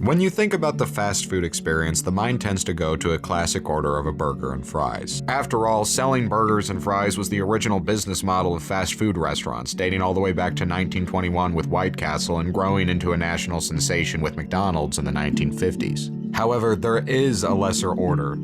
When you think about the fast food experience, the mind tends to go to a classic order of a burger and fries. After all, selling burgers and fries was the original business model of fast food restaurants, dating all the way back to 1921 with White Castle and growing into a national sensation with McDonald's in the 1950s. However, there is a lesser order,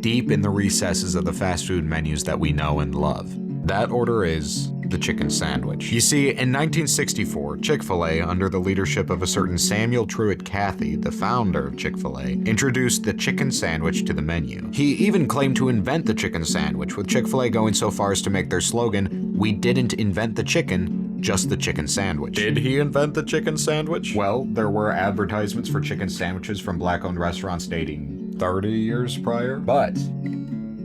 deep in the recesses of the fast food menus that we know and love. That order is the chicken sandwich. You see, in 1964, Chick-fil-A, under the leadership of a certain Samuel Truett Cathy, the founder of Chick-fil-A, introduced the chicken sandwich to the menu. He even claimed to invent the chicken sandwich, with Chick-fil-A going so far as to make their slogan, "We didn't invent the chicken, just the chicken sandwich." Did he invent the chicken sandwich? Well, there were advertisements for chicken sandwiches from black-owned restaurants dating 30 years prior, but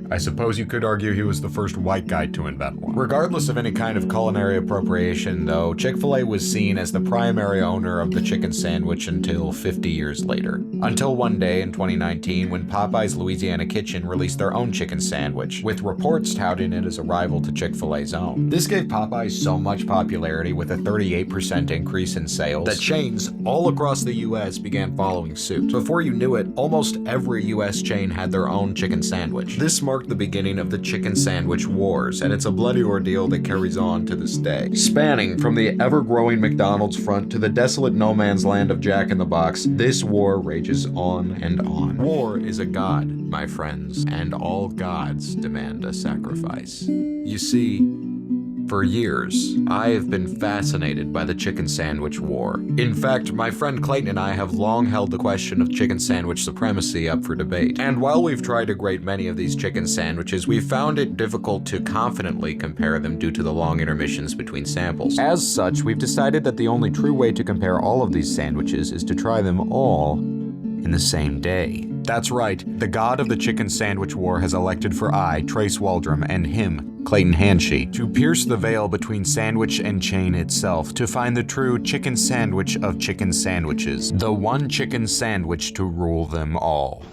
I suppose you could argue he was the first white guy to invent one. Regardless of any kind of culinary appropriation, though, Chick-fil-A was seen as the primary owner of the chicken sandwich until 50 years later. Until one day in 2019 when Popeye's Louisiana Kitchen released their own chicken sandwich, with reports touting it as a rival to Chick-fil-A's own. This gave Popeyes so much popularity, with a 38% increase in sales, that chains all across the US began following suit. Before you knew it, almost every US chain had their own chicken sandwich. This marked the beginning of the chicken sandwich wars, and it's a bloody ordeal that carries on to this day. Spanning from the ever-growing McDonald's front to the desolate no man's land of Jack in the Box, this war rages on and on. War is a god, my friends, and all gods demand a sacrifice. You see, for years, I have been fascinated by the chicken sandwich war. In fact, my friend Clayton and I have long held the question of chicken sandwich supremacy up for debate. And while we've tried a great many of these chicken sandwiches, we've found it difficult to confidently compare them due to the long intermissions between samples. As such, we've decided that the only true way to compare all of these sandwiches is to try them all in the same day. That's right, the god of the chicken sandwich war has elected for I, Trace Waldrum, and him, Clayton Hanshee, to pierce the veil between sandwich and chain itself, to find the true chicken sandwich of chicken sandwiches, the one chicken sandwich to rule them all.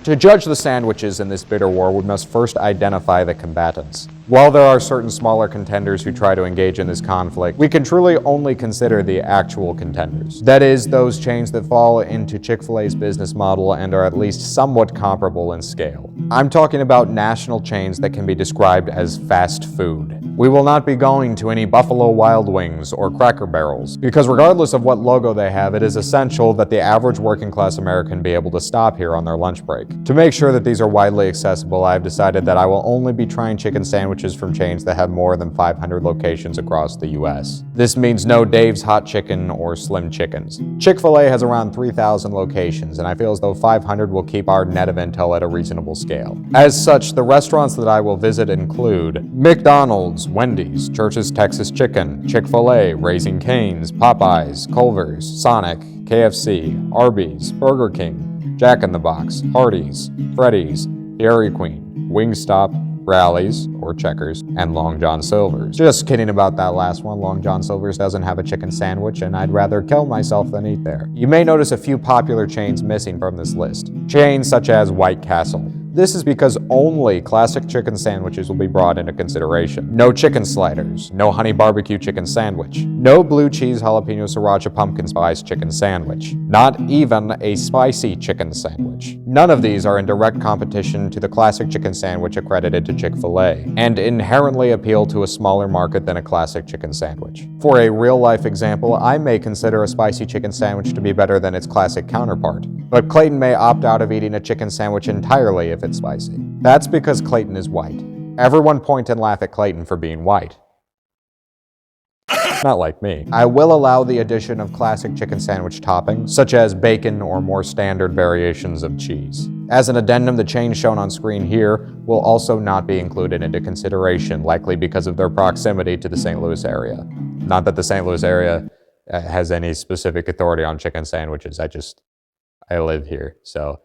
To judge the sandwiches in this bitter war, we must first identify the combatants. While there are certain smaller contenders who try to engage in this conflict, we can truly only consider the actual contenders. That is, those chains that fall into Chick-fil-A's business model and are at least somewhat comparable in scale. I'm talking about national chains that can be described as fast food. We will not be going to any Buffalo Wild Wings or Cracker Barrels, because regardless of what logo they have, it is essential that the average working class American be able to stop here on their lunch break. To make sure that these are widely accessible, I have decided that I will only be trying chicken sandwiches from chains that have more than 500 locations across the US. This means no Dave's Hot Chicken or Slim Chickens. Chick-fil-A has around 3,000 locations, and I feel as though 500 will keep our net of intel at a reasonable scale. As such, the restaurants that I will visit include McDonald's, Wendy's, Church's Texas Chicken, Chick-fil-A, Raising Cane's, Popeyes, Culver's, Sonic, KFC, Arby's, Burger King, Jack in the Box, Hardee's, Freddy's, Dairy Queen, Wingstop, Rally's, or Checkers, and Long John Silver's. Just kidding about that last one. Long John Silver's doesn't have a chicken sandwich, and I'd rather kill myself than eat there. You may notice a few popular chains missing from this list. Chains such as White Castle. This is because only classic chicken sandwiches will be brought into consideration. No chicken sliders, no honey barbecue chicken sandwich, no blue cheese jalapeno sriracha pumpkin spice chicken sandwich, not even a spicy chicken sandwich. None of these are in direct competition to the classic chicken sandwich accredited to Chick-fil-A, and inherently appeal to a smaller market than a classic chicken sandwich. For a real-life example, I may consider a spicy chicken sandwich to be better than its classic counterpart, but Clayton may opt out of eating a chicken sandwich entirely if it's spicy. That's because Clayton is white. Everyone point and laugh at Clayton for being white. Not like me. I will allow the addition of classic chicken sandwich toppings, such as bacon or more standard variations of cheese. As an addendum, the chains shown on screen here will also not be included into consideration, likely because of their proximity to the St. Louis area. Not that the St. Louis area has any specific authority on chicken sandwiches, I live here, so.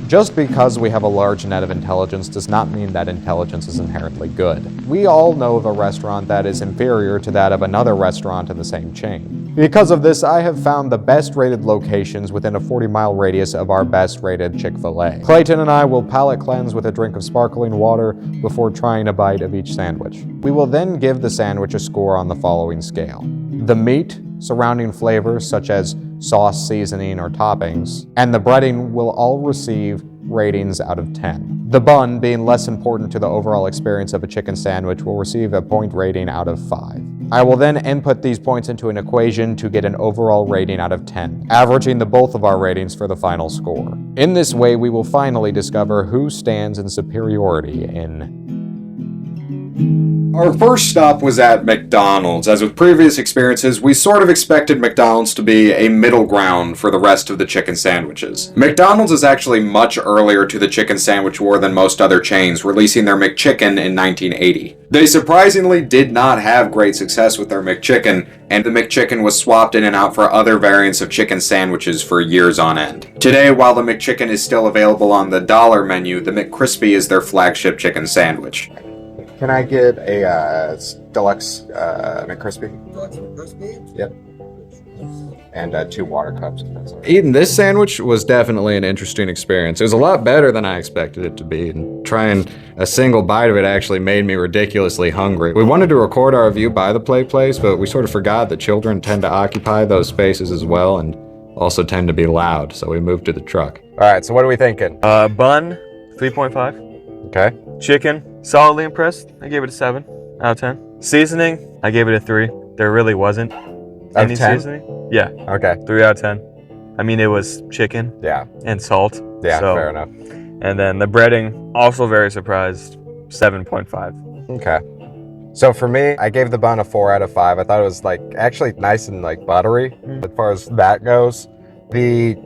Just because we have a large net of intelligence does not mean that intelligence is inherently good. We all know of a restaurant that is inferior to that of another restaurant in the same chain. Because of this, I have found the best-rated locations within a 40-mile radius of our best-rated Chick-fil-A. Clayton and I will palate cleanse with a drink of sparkling water before trying a bite of each sandwich. We will then give the sandwich a score on the following scale. The meat, surrounding flavors such as sauce, seasoning, or toppings, and the breading will all receive ratings out of 10. The bun, being less important to the overall experience of a chicken sandwich, will receive a point rating out of 5. I will then input these points into an equation to get an overall rating out of 10, averaging the both of our ratings for the final score. In this way, we will finally discover who stands in superiority in... Our first stop was at McDonald's. As with previous experiences, we sort of expected McDonald's to be a middle ground for the rest of the chicken sandwiches. McDonald's is actually much earlier to the chicken sandwich war than most other chains, releasing their McChicken in 1980. They surprisingly did not have great success with their McChicken, and the McChicken was swapped in and out for other variants of chicken sandwiches for years on end. Today, while the McChicken is still available on the dollar menu, the McCrispy is their flagship chicken sandwich. Can I get a deluxe McCrispy? Deluxe McCrispy? Yep. And 2 water cups. Eating this sandwich was definitely an interesting experience. It was a lot better than I expected it to be, and trying a single bite of it actually made me ridiculously hungry. We wanted to record our review by the play place, but we sort of forgot that children tend to occupy those spaces as well, and also tend to be loud, so we moved to the truck. All right, so what are we thinking? Bun, 3.5. Okay. Chicken, solidly impressed. I gave it a 7 out of 10. Seasoning, I gave it a 3. There really wasn't any 10? seasoning. Yeah. Okay. 3 out of 10. I mean, it was chicken. Yeah. And salt. Yeah, so, fair enough. And then the breading, also very surprised, 7.5. Okay. So for me, I gave the bun a 4 out of 5. I thought it was actually nice and buttery as far as that goes. The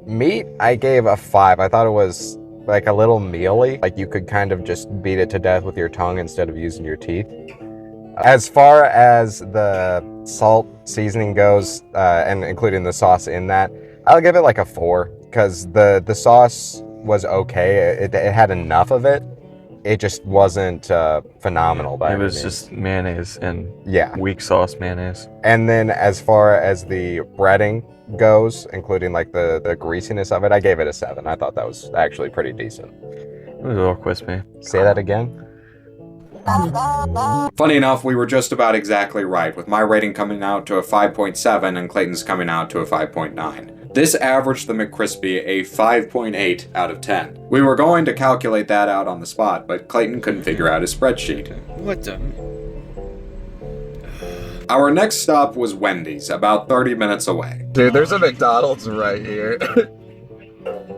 meat, I gave a 5. I thought it was a little mealy. You could kind of just beat it to death with your tongue instead of using your teeth. As far as the salt seasoning goes, and including the sauce in that, I'll give it a 4, because the sauce was okay. It had enough of it. It just wasn't phenomenal by any means. means. It was just mayonnaise and weak sauce mayonnaise. And then as far as the breading goes, including the greasiness of it, I gave it a 7. I thought that was actually pretty decent. It was a little crispy. Say that again. Funny enough, we were just about exactly right, with my rating coming out to a 5.7 and Clayton's coming out to a 5.9. This averaged the McCrispy a 5.8 out of 10. We were going to calculate that out on the spot, but Clayton couldn't figure out his spreadsheet. What the? Our next stop was Wendy's, about 30 minutes away. Dude, there's a McDonald's right here.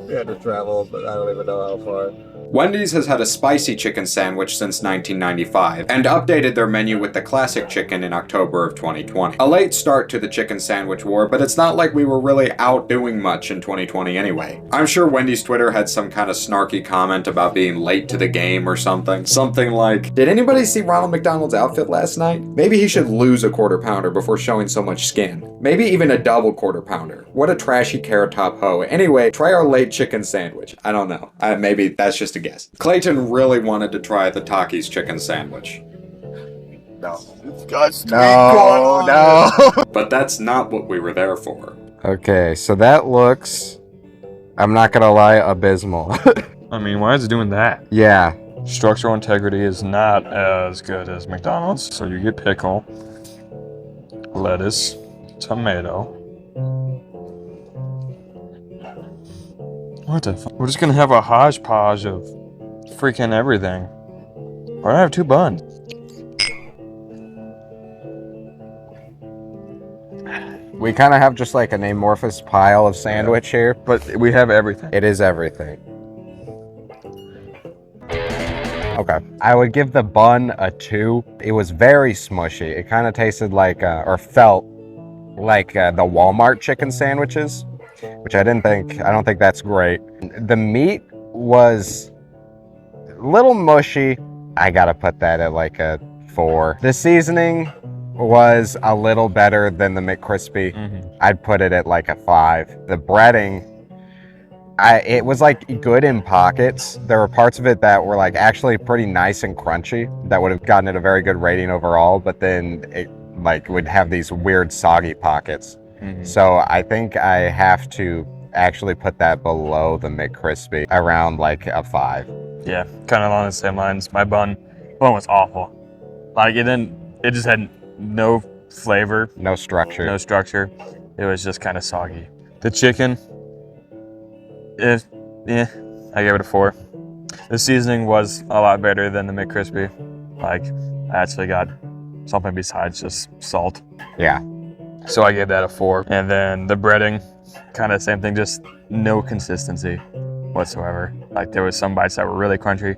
We had to travel, but I don't even know how far. Wendy's has had a spicy chicken sandwich since 1995, and updated their menu with the classic chicken in October of 2020. A late start to the chicken sandwich war, but it's not like we were really out doing much in 2020 anyway. I'm sure Wendy's Twitter had some kind of snarky comment about being late to the game or something. Something like, did anybody see Ronald McDonald's outfit last night? Maybe he should lose a quarter pounder before showing so much skin. Maybe even a double quarter pounder. What a trashy carrot top hoe. Anyway, try our late chicken sandwich. I don't know. Maybe that's just a guess. Clayton really wanted to try the Takis chicken sandwich. No. It's got sweet corn on it. But that's not what we were there for. Okay, so that looks, I'm not gonna lie, abysmal. I mean, why is it doing that? Yeah. Structural integrity is not as good as McDonald's. So you get pickle, lettuce, tomato. What the fuck? We're just gonna have a hodgepodge of freaking everything. Why do I have 2 buns? We kind of have just an amorphous pile of sandwich here. But we have everything. It is everything. Okay. I would give the bun a 2. It was very smushy. It kind of tasted or felt like the Walmart chicken sandwiches, which I don't think that's great. The meat was a little mushy. I gotta put that at a 4. The seasoning was a little better than the McCrispy. I'd put it at a 5. The breading, it was good in pockets. There were parts of it that were actually pretty nice and crunchy that would have gotten it a very good rating overall, but then it would have these weird soggy pockets. So I think I have to actually put that below the McCrispy, around a 5. Yeah, kind of along the same lines. My bun was awful. It just had no flavor. No structure. No structure. It was just kind of soggy. The chicken, yeah, I gave it a 4. The seasoning was a lot better than the McCrispy. Like, I actually got something besides just salt. Yeah. So I gave that a 4. And then the breading, kind of same thing, just no consistency whatsoever. Like, there was some bites that were really crunchy,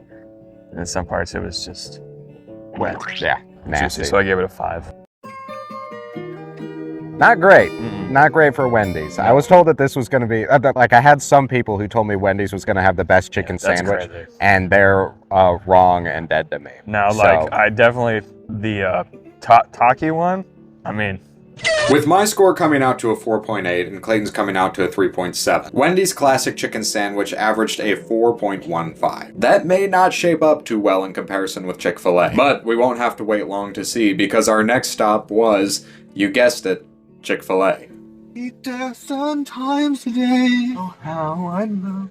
and in some parts it was just wet. Yeah. Nasty. Juicy. So I gave it a 5. Not great. Not great for Wendy's. I was told that this was going to be, like, I had some people who told me Wendy's was going to have the best chicken sandwich, crazy. and they're wrong and dead to me. Now, So- I definitely, the Taki one, I mean, With my score coming out to a 4.8 and Clayton's coming out to a 3.7, Wendy's classic chicken sandwich averaged a 4.15. That may not shape up too well in comparison with Chick-fil-A, but we won't have to wait long to see because our next stop was, you guessed it, Chick-fil-A. Eat there sometimes today. Oh, how I love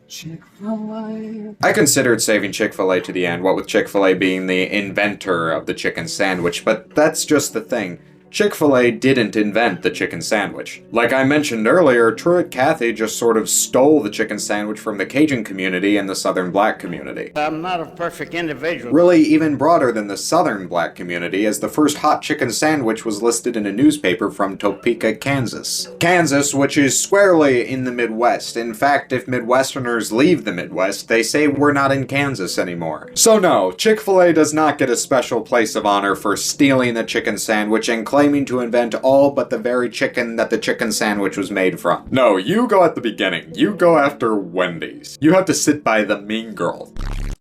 Chick-fil-A. I considered saving Chick-fil-A to the end, what with Chick-fil-A being the inventor of the chicken sandwich, but that's just the thing. Chick-fil-A didn't invent the chicken sandwich. Like I mentioned earlier, Truett Cathy just sort of stole the chicken sandwich from the Cajun community and the Southern Black community. I'm not a perfect individual. Really even broader than the Southern Black community, as the first hot chicken sandwich was listed in a newspaper from Topeka, Kansas. Kansas, which is squarely in the Midwest. In fact, if Midwesterners leave the Midwest, they say we're not in Kansas anymore. So no, Chick-fil-A does not get a special place of honor for stealing the chicken sandwich and claiming to invent all but the very chicken that the chicken sandwich was made from. No, you go at the beginning. You go after Wendy's. You have to sit by the mean girl.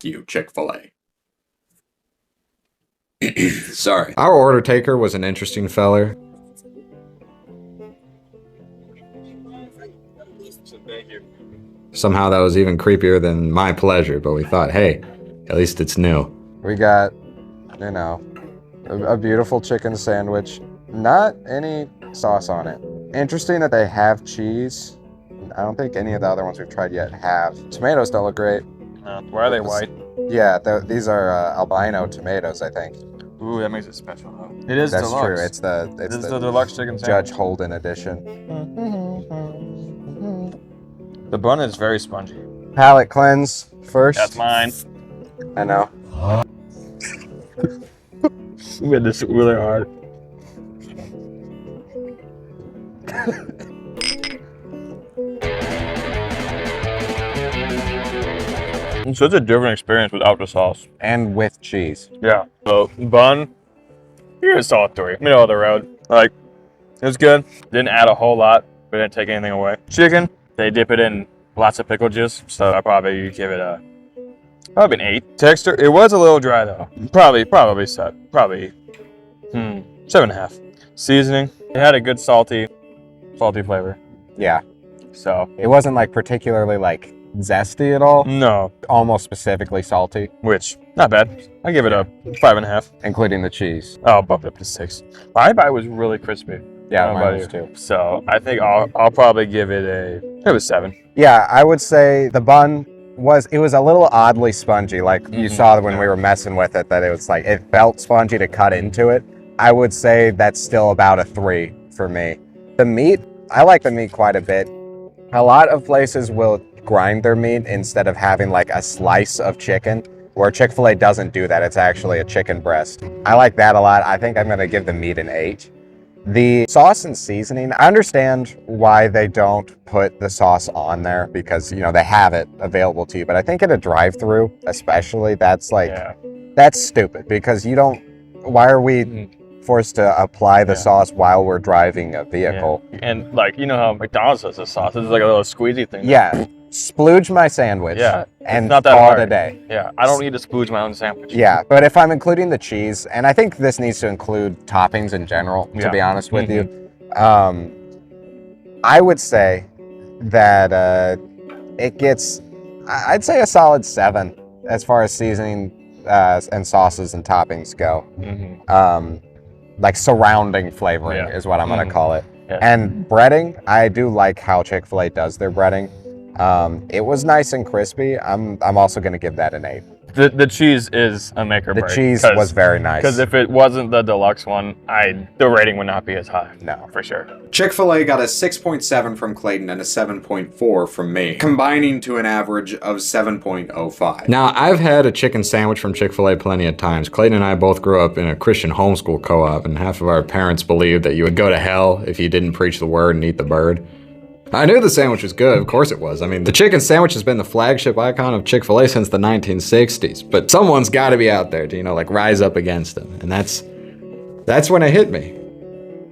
You, Chick-fil-A. Sorry. Our order taker was an interesting feller. Somehow that was even creepier than my pleasure, but we thought, hey, at least it's new. We got, you know, a beautiful chicken sandwich. Not any sauce on it. Interesting that they have cheese. I don't think any of the other ones we've tried yet have. Tomatoes don't look great. why are they white? Yeah, these are albino tomatoes, I think. Ooh, that makes it special though. It is That's deluxe. true. It's the deluxe chicken sandwich. Judge Holden edition. The bun is very spongy. Palate cleanse first. That's mine. I know. We had this really hard. So it's a different experience without the sauce. And with cheese. Yeah. So bun, you're a solid 3. Middle of the road. Like, it was good. Didn't add a whole lot, but didn't take anything away. Chicken, they dip it in lots of pickle juice, so I probably give it probably an 8. Texture, it was a little dry though. Probably set. Probably 7.5. Seasoning, it had a good salty flavor. Yeah. So It wasn't like particularly like zesty at all. no, Almost specifically salty, which not bad. I give it a 5.5. including the cheese. Oh, bumped up to 6. My bite was really crispy. Yeah, How mine about was you? too. So I think I'll probably give it a 7. Yeah, I would say the bun was a little oddly spongy. Like you saw when we were messing with it, that it was like it felt spongy to cut into it. I would say that's still about a 3 for me. The meat, I like the meat quite a bit. A lot of places will grind their meat instead of having like a slice of chicken, where Chick-fil-A doesn't do that. It's actually a chicken breast. I like that a lot. I think I'm gonna give the meat an 8. The sauce and seasoning, I understand why they don't put the sauce on there because, you know, they have it available to you. But I think at a drive-through, especially, that's like, that's stupid because you don't, why are we forced to apply the sauce while we're driving a vehicle? Yeah. And like, you know how McDonald's has the sauce? It's like a little squeezy thing. Yeah. Splooge my sandwich. Yeah. And not that call it hard. a day. Yeah. I don't need to splooge my own sandwich. Yeah, but if I'm including the cheese, and I think this needs to include toppings in general, to be honest with you, I would say that it gets, I'd say a solid 7 as far as seasoning and sauces and toppings go. Like surrounding flavoring is what I'm going to call it. Yeah. And breading, I do like how Chick-fil-A does their breading. It was nice and crispy. I'm also going to give that an 8. The cheese is a make or The break. cheese was very nice. Because if it wasn't the deluxe one, the rating would not be as high. No. For sure. Chick-fil-A got a 6.7 from Clayton and a 7.4 from me, combining to an average of 7.05. Now, I've had a chicken sandwich from Chick-fil-A plenty of times. Clayton and I both grew up in a Christian homeschool co-op, and half of our parents believed that you would go to hell if you didn't preach the word and eat the bird. I knew the sandwich was good, of course it was. I mean, the chicken sandwich has been the flagship icon of Chick-fil-A since the 1960s, but someone's gotta be out there to, rise up against them. And that's when it hit me.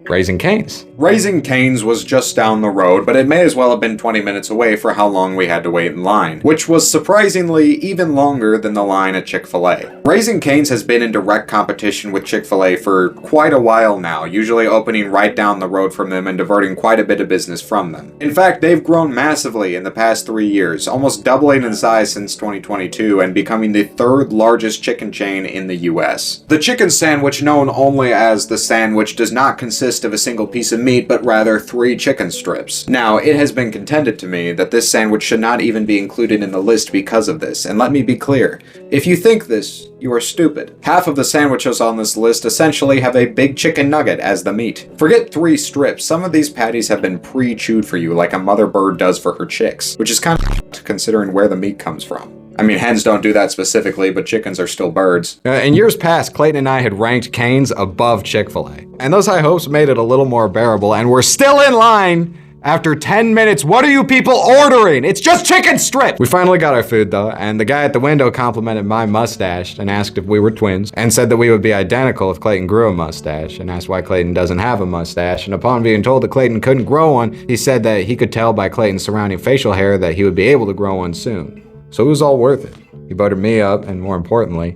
Raising Cane's. Raising Cane's was just down the road, but it may as well have been 20 minutes away for how long we had to wait in line, which was surprisingly even longer than the line at Chick-fil-A. Raising Cane's has been in direct competition with Chick-fil-A for quite a while now, usually opening right down the road from them and diverting quite a bit of business from them. In fact, they've grown massively in the past 3 years, almost doubling in size since 2022 and becoming the third largest chicken chain in the US. The chicken sandwich, known only as the sandwich, does not consist of a single piece of meat, but rather 3 chicken strips. Now, it has been contended to me that this sandwich should not even be included in the list because of this, and let me be clear. If you think this, you are stupid. Half of the sandwiches on this list essentially have a big chicken nugget as the meat. Forget 3 strips, some of these patties have been pre-chewed for you like a mother bird does for her chicks, which is kind of considering where the meat comes from. I mean, hens don't do that specifically, but chickens are still birds. In years past, Clayton and I had ranked Cane's above Chick-fil-A. And those high hopes made it a little more bearable, and we're still in line after 10 minutes. What are you people ordering? It's just chicken strips! We finally got our food, though, and the guy at the window complimented my mustache and asked if we were twins, and said that we would be identical if Clayton grew a mustache, and asked why Clayton doesn't have a mustache. And upon being told that Clayton couldn't grow one, he said that he could tell by Clayton's surrounding facial hair that he would be able to grow one soon. So it was all worth it. He buttered me up, and more importantly,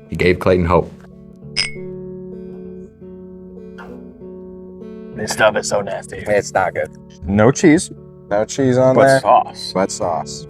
he gave Clayton hope. This stuff is so nasty. It's not good. No cheese. No cheese on But there. sauce. But sauce.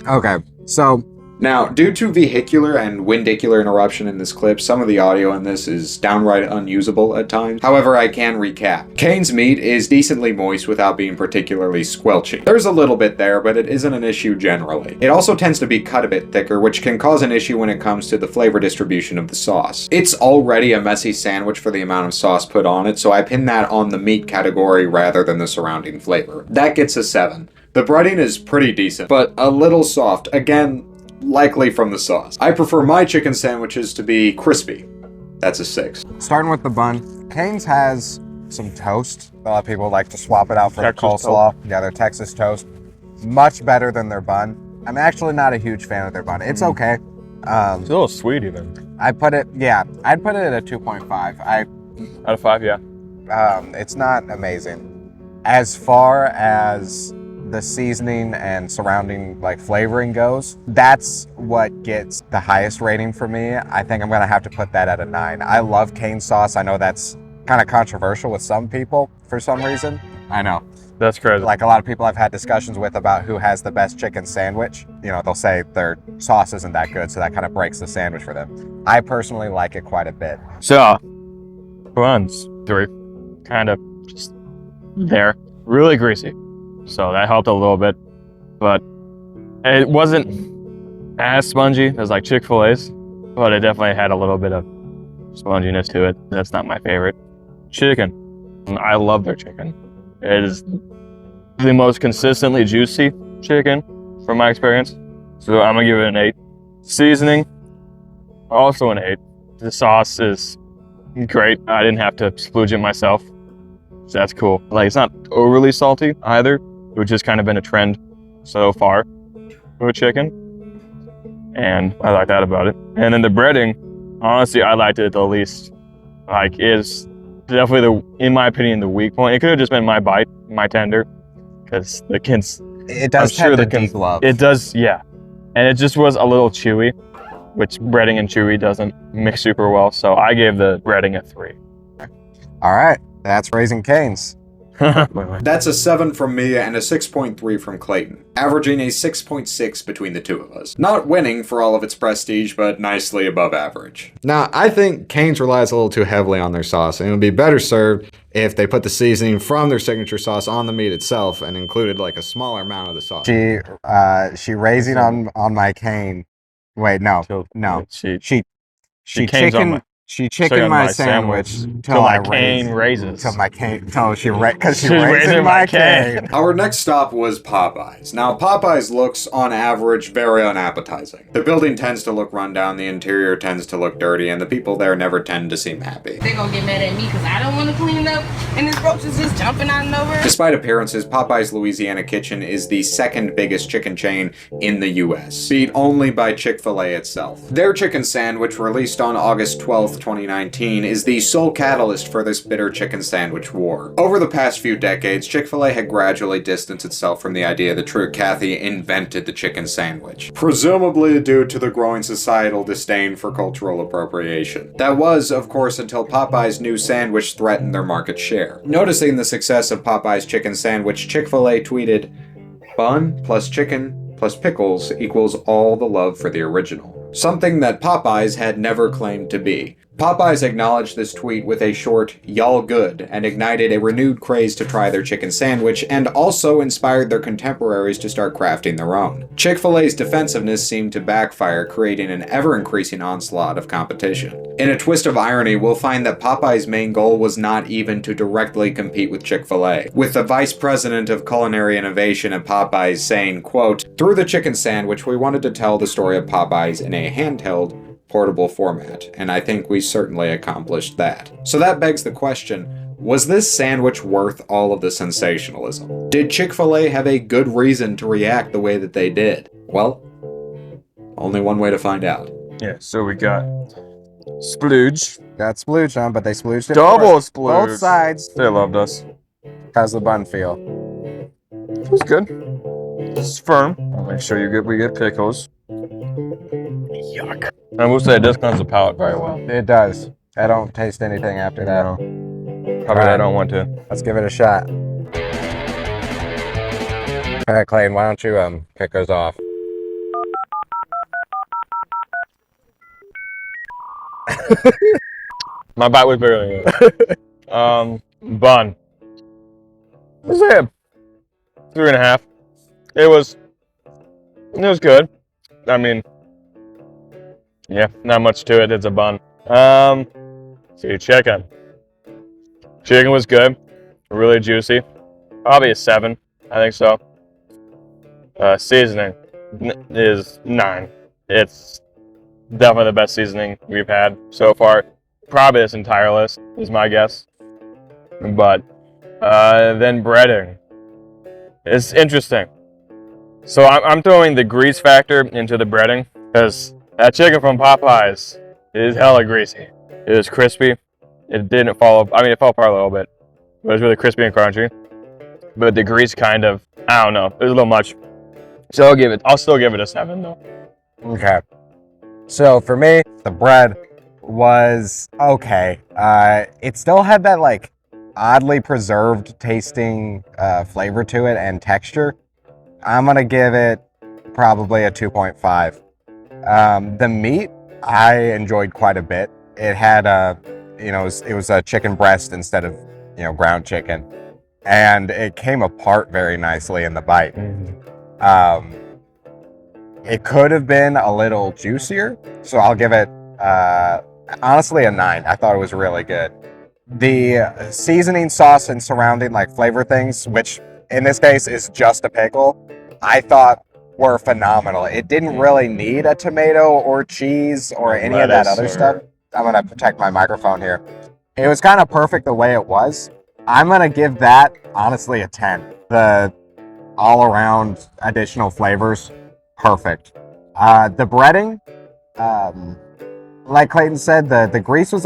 Okay, so Now, due to vehicular and windicular interruption in this clip, some of the audio in this is downright unusable at times. However, I can recap. Cane's meat is decently moist without being particularly squelchy. There's a little bit there, but it isn't an issue generally. It also tends to be cut a bit thicker, which can cause an issue when it comes to the flavor distribution of the sauce. It's already a messy sandwich for the amount of sauce put on it, so I pin that on the meat category rather than the surrounding flavor. That gets a 7. The breading is pretty decent, but a little soft. Again, likely from the sauce. I prefer my chicken sandwiches to be crispy. That's a 6. starting with the bun, Cane's has some toast. A lot of people like to swap it out for the Texas coleslaw. Yeah, their Texas toast. Much better than their bun. I'm actually not a huge fan of their bun. It's okay. It's a little sweet even. I'd put it at a 2.5. Out of 5, yeah. It's not amazing. As far as the seasoning and surrounding flavoring goes, that's what gets the highest rating for me. I think I'm gonna have to put that at a 9. I love cane sauce. I know that's kind of controversial with some people for some reason. I know. That's crazy. Like a lot of people I've had discussions with about who has the best chicken sandwich. They'll say their sauce isn't that good, so that kind of breaks the sandwich for them. I personally like it quite a bit. So, buns, 3. Kind of just there. Really greasy. So that helped a little bit. But it wasn't as spongy as like Chick-fil-A's, but it definitely had a little bit of sponginess to it. That's not my favorite. Chicken. I love their chicken. It is the most consistently juicy chicken from my experience. So I'm gonna give it an 8. Seasoning, also an 8. The sauce is great. I didn't have to splooge it myself. So that's cool. It's not overly salty either, which has kind of been a trend so far with chicken. And I like that about it. And then the breading, honestly, I liked it the least. Is definitely in my opinion, the weak point. It could have just been my bite, my tender, because the kids. It does tend to de-glove. It does, yeah. And it just was a little chewy, which breading and chewy doesn't mix super well. So I gave the breading a 3. All right, that's Raising Cane's. That's a 7 from me and a 6.3 from Clayton, averaging a 6.6 between the two of us. Not winning for all of its prestige, but nicely above average. Now, I think Cane's relies a little too heavily on their sauce, and it would be better served if they put the seasoning from their signature sauce on the meat itself and included like a smaller amount of the sauce. She raising on my cane. Wait, no. She canes on chicken. She chicken my sandwich till my I cane raises. Till my cane. Till she because she raising my cane. Our next stop was Popeyes. Now, Popeyes looks, on average, very unappetizing. The building tends to look run down, the interior tends to look dirty, and the people there never tend to seem happy. They're gonna get mad at me because I don't want to clean it up, and this roach is just jumping out of nowhere. Despite appearances, Popeyes Louisiana Kitchen is the second biggest chicken chain in the US, beat only by Chick-fil-A itself. Their chicken sandwich, released on August 12th, 2019, is the sole catalyst for this bitter chicken sandwich war. Over the past few decades, Chick-fil-A had gradually distanced itself from the idea that Truett Cathy invented the chicken sandwich, presumably due to the growing societal disdain for cultural appropriation. That was, of course, until Popeye's new sandwich threatened their market share. Noticing the success of Popeye's chicken sandwich, Chick-fil-A tweeted, "Bun plus chicken plus pickles equals all the love for the original." Something that Popeyes had never claimed to be. Popeyes acknowledged this tweet with a short, "Y'all good," and ignited a renewed craze to try their chicken sandwich, and also inspired their contemporaries to start crafting their own. Chick-fil-A's defensiveness seemed to backfire, creating an ever-increasing onslaught of competition. In a twist of irony, we'll find that Popeyes' main goal was not even to directly compete with Chick-fil-A, with the vice president of culinary innovation at Popeyes saying, quote, "Through the chicken sandwich, we wanted to tell the story of Popeyes in a handheld, portable format, and I think we certainly accomplished that." So that begs the question, was this sandwich worth all of the sensationalism? Did Chick-fil-A have a good reason to react the way that they did? Well, only one way to find out. Yeah, so we got splooge. Got splooged on, but they splooged it. Double first. splooge. Both sides. They loved us. How's the bun feel? It was good. It's firm. I'll make sure we get pickles. Yuck. I will say it does cleanse the palate very well. It does. I don't taste anything after that. Probably I don't want to. Let's give it a shot. All right, Clayton, why don't you kick us off? My bite was barely good. Bun. Let's say a 3.5. It was good. I mean, yeah, not much to it. It's a bun. See, chicken. Chicken was good. Really juicy. Probably a 7. I think so. Seasoning is 9. It's definitely the best seasoning we've had so far. Probably this entire list is my guess. But then breading. It's interesting. So I'm throwing the grease factor into the breading because that chicken from Popeyes is hella greasy. It was crispy. It didn't fall. I mean, it fell apart a little bit. But it was really crispy and crunchy. But the grease kind of, I don't know, it was a little much. So I'll still give it a 7 though. Okay. So for me, the bread was okay. It still had that like oddly preserved tasting flavor to it and texture. I'm gonna give it probably a 2.5. The meat I enjoyed quite a bit. It had it was a chicken breast instead of ground chicken, and it came apart very nicely in the bite. It could have been a little juicier, so I'll give it honestly a 9. I thought it was really good. The seasoning sauce and surrounding like flavor things, which in this case is just a pickle, I thought were phenomenal. It didn't really need a tomato or cheese or any of that other stuff. I'm gonna protect my microphone here. It was kind of perfect the way it was. I'm gonna give that honestly a 10. The all around additional flavors, perfect. The breading, like Clayton said, the grease was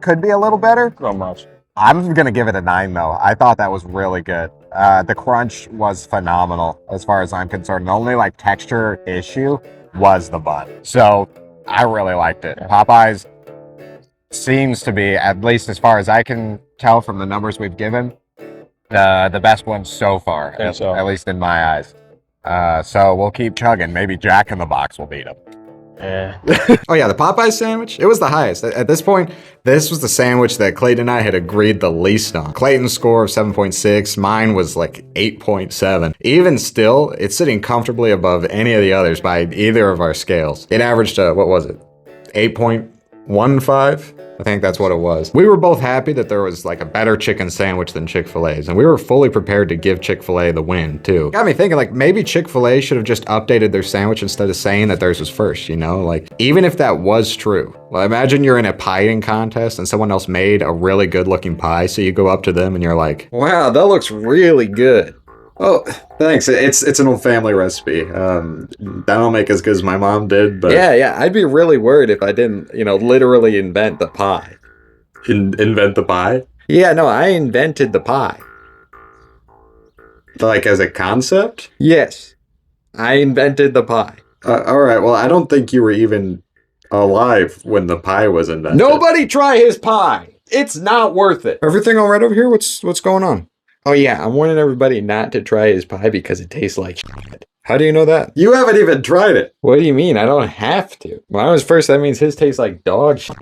could be a little better. Not much. I'm gonna give it a 9 though. I thought that was really good. The crunch was phenomenal as far as I'm concerned. The only like texture issue was the bun. So I really liked it. Popeyes seems to be, at least as far as I can tell from the numbers we've given, The best one so far, Think so. at least in my eyes. So we'll keep chugging. Maybe Jack in the Box will beat him. Yeah. Oh yeah, the Popeye sandwich? It was the highest. At this point, this was the sandwich that Clayton and I had agreed the least on. Clayton's score of 7.6, mine was like 8.7. Even still, it's sitting comfortably above any of the others by either of our scales. It averaged, what was it? 8.15? I think that's what it was. We were both happy that there was like a better chicken sandwich than Chick-fil-A's, and we were fully prepared to give Chick-fil-A the win too. Got me thinking like maybe Chick-fil-A should have just updated their sandwich instead of saying that theirs was first, you know? Like even if that was true, well, imagine you're in a pie eating contest and someone else made a really good looking pie, so you go up to them and you're like, wow, that looks really good. Oh, thanks. It's an old family recipe. I don't make as good as my mom did, but yeah. I'd be really worried if I didn't, literally invent the pie. Invent the pie? Yeah, no, I invented the pie. Like as a concept? Yes, I invented the pie. All right. Well, I don't think you were even alive when the pie was invented. Nobody try his pie. It's not worth it. Everything all right over here? What's going on? Oh yeah, I'm warning everybody not to try his pie because it tastes like shit. How do you know that? You haven't even tried it. What do you mean? I don't have to. When I was first, that means his tastes like dog shit.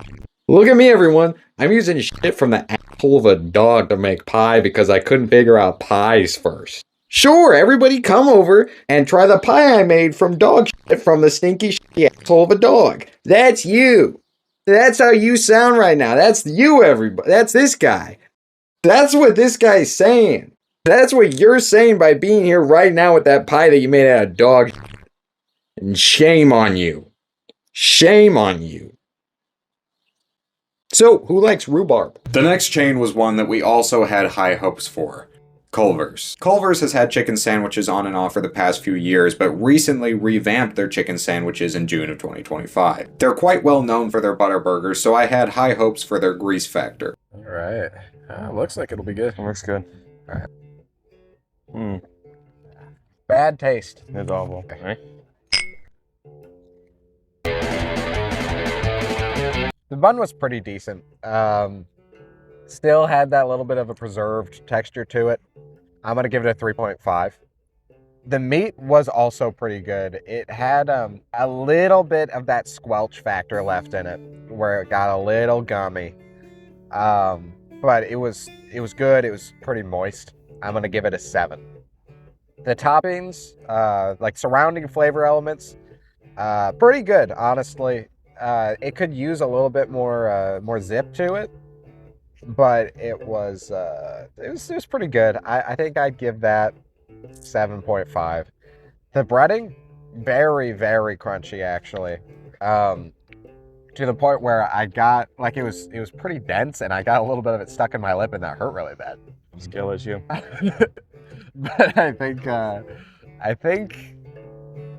Look at me, everyone. I'm using shit from the asshole of a dog to make pie because I couldn't figure out pies first. Sure, everybody come over and try the pie I made from dog shit from the stinky shit asshole of a dog. That's you. That's how you sound right now. That's you, everybody. That's this guy. That's what this guy's saying. That's what you're saying by being here right now with that pie that you made out of dog shit. And shame on you. Shame on you. So, who likes rhubarb? The next chain was one that we also had high hopes for. Culver's. Culver's has had chicken sandwiches on and off for the past few years, but recently revamped their chicken sandwiches in June of 2025. They're quite well known for their butter burgers, so I had high hopes for their grease factor. All right. Looks like it'll be good. Looks good. All right. Bad taste. It's awful. Right? The bun was pretty decent. Still had that little bit of a preserved texture to it. I'm going to give it a 3.5. The meat was also pretty good. It had a little bit of that squelch factor left in it, where it got a little gummy. But it was good. It was pretty moist. I'm going to give it a 7. The toppings, like surrounding flavor elements, pretty good, honestly. It could use a little bit more zip to it, but it was pretty good. I think I'd give that 7.5. The breading, very, very crunchy actually. To the point where I got, like, it was pretty dense and I got a little bit of it stuck in my lip and that hurt really bad. Skill issue. But I think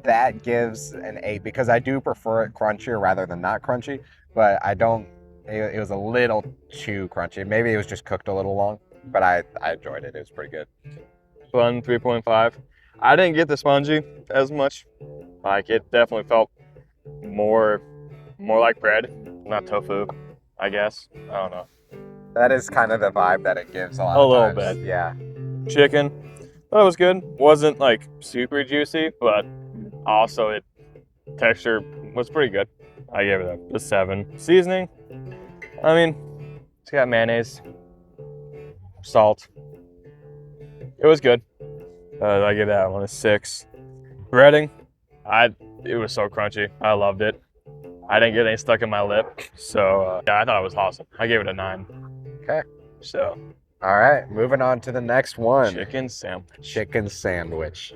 that gives an 8 because I do prefer it crunchier rather than not crunchy, but it was a little too crunchy. Maybe it was just cooked a little long, but I enjoyed it. It was pretty good. Fun, 3.5. I didn't get the spongy as much. Like, it definitely felt more like bread, not tofu, I guess. I don't know. That is kind of the vibe that it gives a lot A of little times. bit. Yeah. Chicken, thought it was good. Wasn't like super juicy, but also it texture was pretty good. I gave it a 7. Seasoning, I mean, it's got mayonnaise, salt. It was good. I give that one a 6. Breading, it was so crunchy. I loved it. I didn't get any stuck in my lip, so yeah, I thought it was awesome. I gave it a 9. Okay. So, All right, moving on to the next one. chicken sandwich. Chicken sandwich.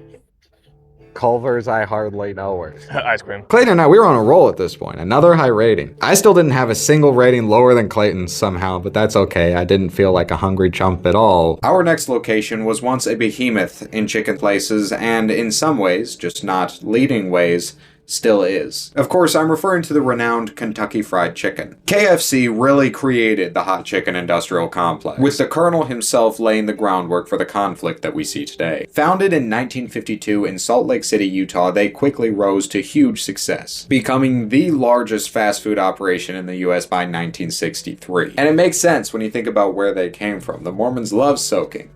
Culver's, I hardly know her. Ice cream. Clayton and I, we were on a roll at this point. Another high rating. I still didn't have a single rating lower than Clayton's somehow, but that's okay. I didn't feel like a hungry chump at all. Our next location was once a behemoth in chicken places, and in some ways, just not leading ways, still is. Of course, I'm referring to the renowned Kentucky Fried Chicken. KFC really created the hot chicken industrial complex, with the Colonel himself laying the groundwork for the conflict that we see today. Founded in 1952 in Salt Lake City, Utah, they quickly rose to huge success, becoming the largest fast food operation in the US by 1963. And it makes sense when you think about where they came from. The Mormons love soaking.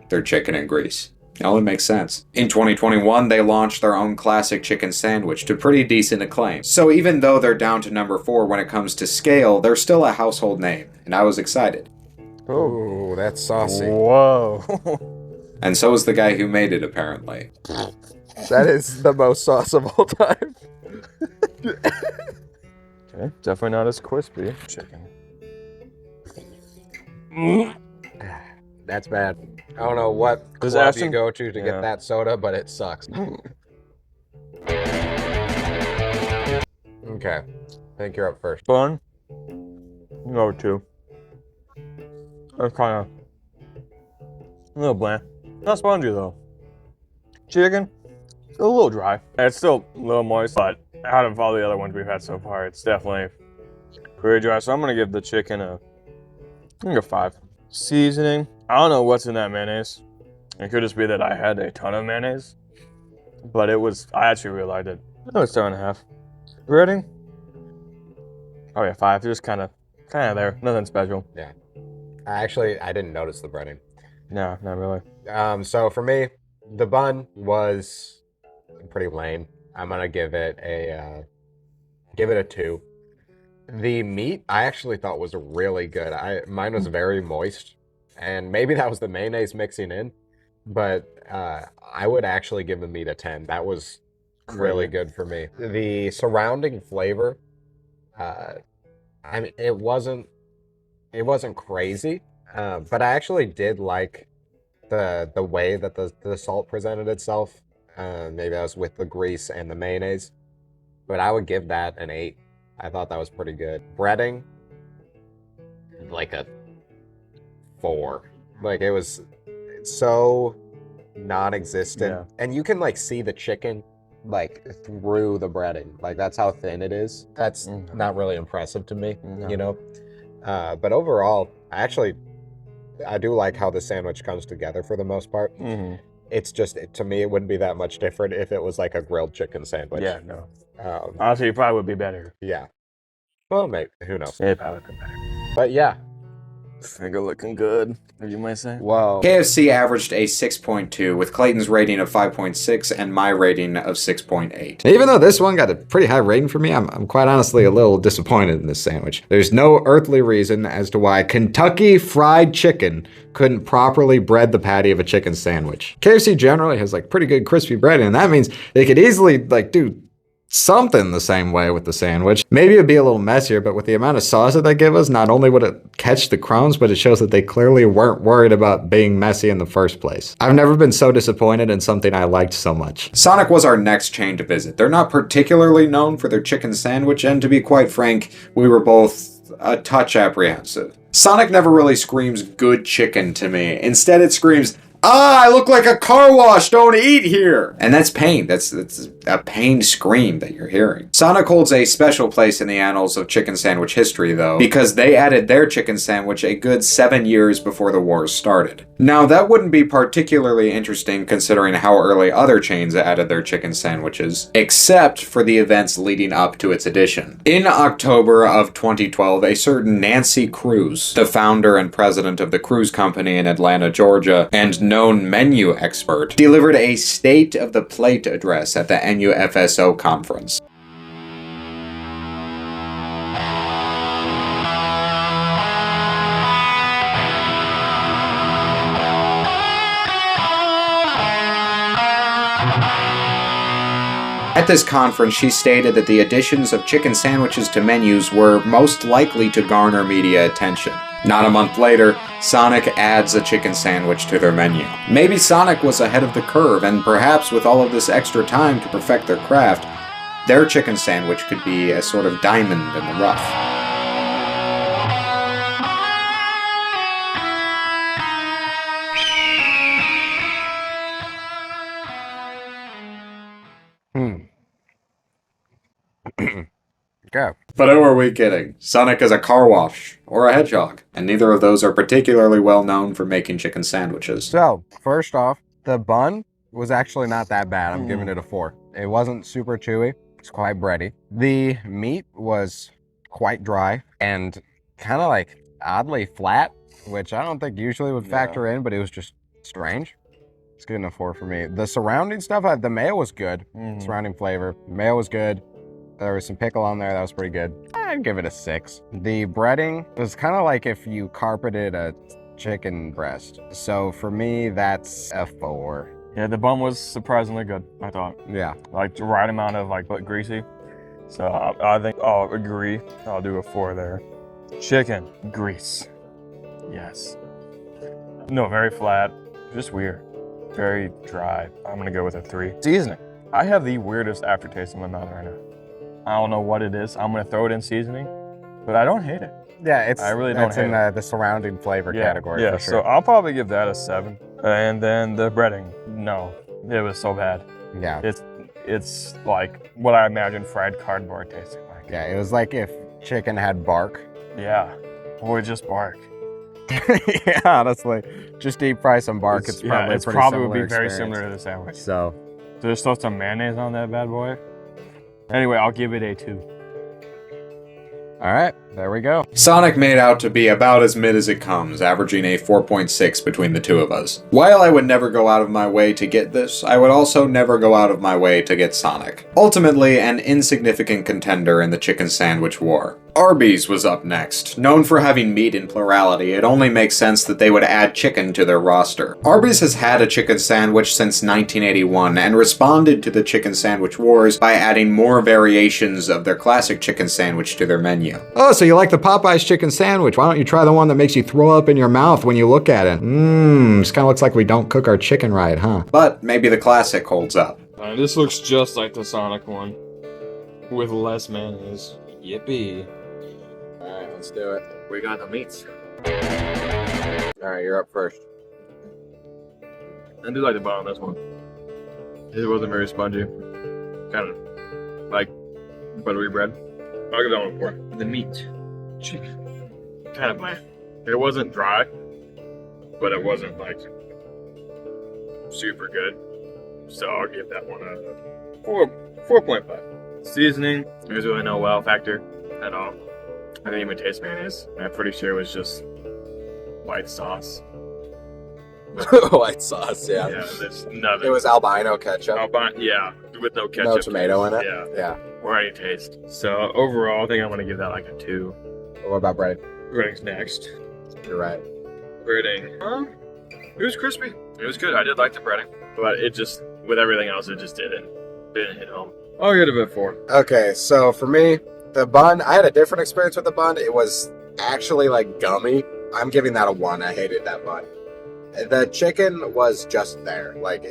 their chicken in grease. It only makes sense. In 2021, they launched their own classic chicken sandwich to pretty decent acclaim. So even though they're down to number 4 when it comes to scale, they're still a household name, and I was excited. Oh, that's saucy. Whoa. And so is the guy who made it, apparently. That is the most sauce of all time. Okay, definitely not as crispy. Chicken. That's bad. I don't know what Does club Ashton- you go to Yeah. get that soda, but it sucks. Okay, I think you're up first. Bun. Number 2. That's kind of a little bland. Not spongy though. Chicken. It's a little dry. And it's still a little moist, but out of all the other ones we've had so far, it's definitely pretty dry. So I'm gonna give the chicken I think a 5. Seasoning. I don't know what's in that mayonnaise. It could just be that I had a ton of mayonnaise, but I actually really liked it. It was 7.5. Breading. Oh yeah, 5. Just kind of there. Nothing special. Yeah. I didn't notice the breading. No, not really. So for me, the bun was pretty lame. I'm gonna give it a 2. The meat I actually thought was really good. Mine was very moist, and maybe that was the mayonnaise mixing in, but I would actually give the meat a 10. That was really good for me. The surrounding flavor, I mean, it wasn't crazy, but I actually did like the way that the salt presented itself. Maybe that was with the grease and the mayonnaise, but I would give that an 8. I thought that was pretty good. Breading, like a 4. Like it was so non-existent, Yeah. and you can like see the chicken like through the breading. Like that's how thin it is. That's not really impressive to me, No. you know. But overall, I do like how the sandwich comes together for the most part. Mm-hmm. It's just, to me, it wouldn't be that much different if it was like a grilled chicken sandwich. Yeah, no. Um, Honestly, it probably would be better. yeah. Well, maybe, who knows? It probably would be better. But yeah. Finger looking good, as you might say. Whoa. KFC averaged a 6.2, with Clayton's rating of 5.6 and my rating of 6.8. Even though this one got a pretty high rating for me, I'm quite honestly a little disappointed in this sandwich. There's no earthly reason as to why Kentucky Fried Chicken couldn't properly bread the patty of a chicken sandwich. KFC generally has like pretty good crispy bread, and that means they could easily like do something the same way with the sandwich. Maybe it'd be a little messier, but with the amount of sauce that they give us, not only would it catch the crumbs, but it shows that they clearly weren't worried about being messy in the first place. I've never been so disappointed in something I liked so much. Sonic was our next chain to visit. They're not particularly known for their chicken sandwich, and to be quite frank, we were both a touch apprehensive. Sonic never really screams good chicken to me. Instead, it screams, "Ah, I look like a car wash, don't eat here!" And that's pain. That's a pained scream that you're hearing. Sonic holds a special place in the annals of chicken sandwich history, though, because they added their chicken sandwich a good 7 years before the wars started. Now, that wouldn't be particularly interesting considering how early other chains added their chicken sandwiches, except for the events leading up to its addition. In October of 2012, a certain Nancy Cruz, the founder and president of the Cruz Company in Atlanta, Georgia, and known menu expert, delivered a State of the Plate address at the NUFSO conference. At this conference, she stated that the additions of chicken sandwiches to menus were most likely to garner media attention. Not a month later, Sonic adds a chicken sandwich to their menu. Maybe Sonic was ahead of the curve, and perhaps with all of this extra time to perfect their craft, their chicken sandwich could be a sort of diamond in the rough. Go. But who are we kidding? Sonic is a car wash, or a hedgehog, and neither of those are particularly well known for making chicken sandwiches. So, first off, the bun was actually not that bad. I'm giving it a 4. It wasn't super chewy. It's quite bready. The meat was quite dry and kind of like oddly flat, which I don't think usually would factor in, but it was just Strange. It's good enough 4 for me. The surrounding stuff, the mayo was good. Surrounding flavor. Mayo was good. There was some pickle on there. That was pretty good. I'd give it a 6. The breading was kind of like if you carpeted a chicken breast. So for me, that's a 4. Yeah, the bun was surprisingly good, I thought. Yeah. Like the right amount of like but greasy. So I think I'll agree. I'll do a 4 there. Chicken, grease. Yes. No, very flat. Just weird. Very dry. I'm gonna go with a 3. Seasoning. I have the weirdest aftertaste in my mouth right now. I don't know what it is. I'm gonna throw it in seasoning, but I don't hate it. Yeah, I really don't it's hate in the surrounding flavor category Yeah, for sure. so I'll probably give that a 7. And then the breading. No, it was so bad. Yeah. It's like what I imagine fried cardboard tasting like. Yeah, it was like if chicken had bark. Yeah, or just bark. Yeah, honestly, just deep fry some bark. It's probably it's a pretty probably would similar be very experience. similar to the sandwich. So, There's still some mayonnaise on that bad boy. Anyway, I'll give it a 2. all right, there we go. Sonic made out to be about as mid as it comes, averaging a 4.6 between the two of us. While I would never go out of my way to get this, I would also never go out of my way to get Sonic. Ultimately, an insignificant contender in the chicken sandwich war. Arby's was up next. Known for having meat in plurality, it only makes sense that they would add chicken to their roster. Arby's has had a chicken sandwich since 1981 and responded to the chicken sandwich wars by adding more variations of their classic chicken sandwich to their menu. Oh, so you like the Popeye's chicken sandwich? Why don't you try the one that makes you throw up in your mouth when you look at it? This kind of looks like we don't cook our chicken right, huh? But maybe the classic holds up. This looks just like the Sonic one, with less mayonnaise. Yippee. All right, let's do it. We got the meats. All right, you're up first. I do like the bun on this one. It wasn't very spongy. Kind of like buttery bread. I'll give that one a 4. The meat. Chicken. Kind of bland. It wasn't dry, but it wasn't like super good. So I'll give that one a 4.5. Seasoning, there's really no wow factor at all. I didn't even taste mayonnaise. I'm pretty sure it was just white sauce. White sauce, yeah. Yeah, there's nothing. It was albino ketchup. Yeah, with no ketchup. No tomato in it. Yeah, Yeah. or any taste. So overall, I think I'm gonna give that like a 2. What about bread? Breading's next. You're right. Breading. It was crispy. It was good. I did like the breading, but it just, with everything else, it just didn't hit home. I'll give it a 4. Okay, so for me, the bun, I had a different experience with the bun. It was actually like gummy. I'm giving that a 1. I hated that bun. The chicken was just there. Like,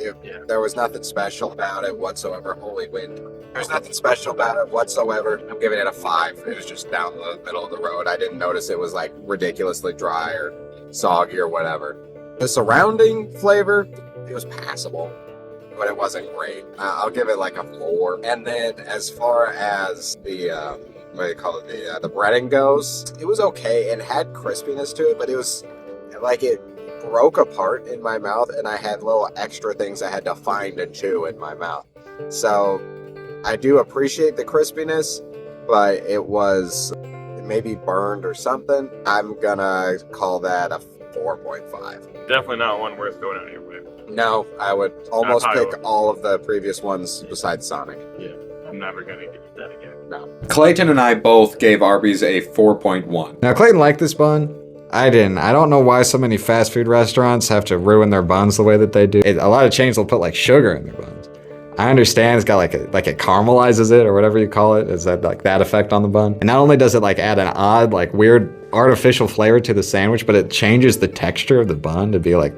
there was nothing special about it whatsoever. Holy wind. There's nothing special about it whatsoever. I'm giving it a 5. It was just down the middle of the road. I didn't notice it was like ridiculously dry or soggy or whatever. The surrounding flavor, it was passable, but it wasn't great. I'll give it like a 4. And then as far as the, what do you call it? The breading goes, it was okay and had crispiness to it, but it was like it broke apart in my mouth, and I had little extra things I had to find and chew in my mouth. So I do appreciate the crispiness, but it was maybe burned or something. I'm gonna call that a 4.5. Definitely not one worth going out your way. No, I would almost Not pick Iowa. all of the previous ones besides Sonic. Yeah, I'm never gonna get that again. No. Clayton and I both gave Arby's a 4.1. Now, Clayton liked this bun. I didn't. I don't know why so many fast food restaurants have to ruin their buns the way that they do. A lot of chains will put like sugar in their buns. I understand it's got like it caramelizes it or whatever you call it. Is that like that effect on the bun? And not only does it like add an odd, like weird artificial flavor to the sandwich, but it changes the texture of the bun to be like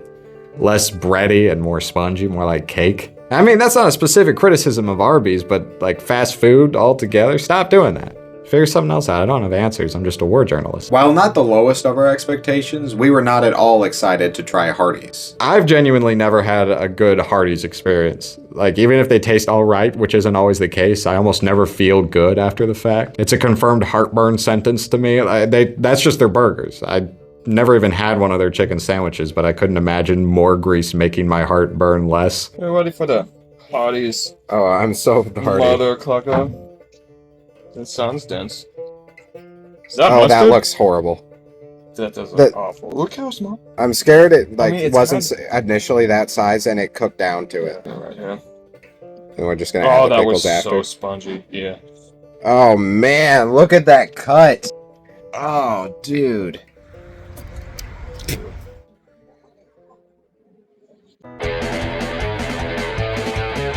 less bready and more spongy, more like cake. I mean, that's not a specific criticism of Arby's, but like fast food altogether, stop doing that. Figure something else out. I don't have answers. I'm just a war journalist. While not the lowest of our expectations, we were not at all excited to try Hardee's. I've genuinely never had a good Hardee's experience. Like, even if they taste all right, which isn't always the case, I almost never feel good after the fact. It's a confirmed heartburn sentence to me. That's just their burgers. I never even had one of their chicken sandwiches, but I couldn't imagine more grease making my heart burn less. We're ready for the Hardee's Oh, I'm so hardy. mother clucker. It sounds dense. Is that Oh, mustard? that looks horrible. That does The- look awful. Look how small. I'm scared it like it's wasn't initially that size and it cooked down to it. Right here. And we're just gonna add Oh, the that pickles was after. so spongy. Yeah. Oh man, look at that cut. Oh, dude.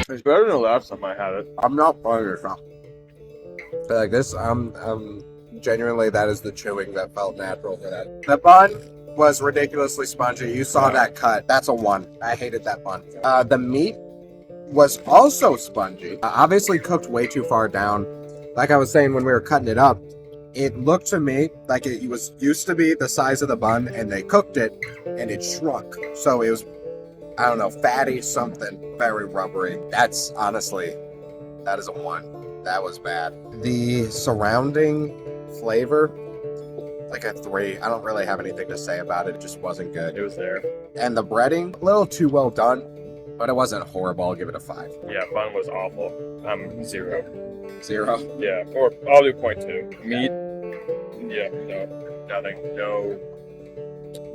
It's better than the last time I had it. I'm not playing this stuff. Like this, genuinely that is the chewing that felt natural for that. The bun was ridiculously spongy. You saw that cut. That's a 1. I hated that bun. The meat was also spongy. Obviously cooked way too far down. Like I was saying when we were cutting it up, it looked to me like it was used to be the size of the bun and they cooked it and it shrunk. So it was, I don't know, fatty something, very rubbery. That's honestly, that is a 1. That was bad. The surrounding flavor, like a 3. I don't really have anything to say about it. It just wasn't good. It was there. And the breading, a little too well done, but it wasn't horrible. I'll give it a 5. Yeah, bun was awful. I'm 0. 0. Yeah, or I'll do 0.2. Meat. Yeah, no, nothing. No,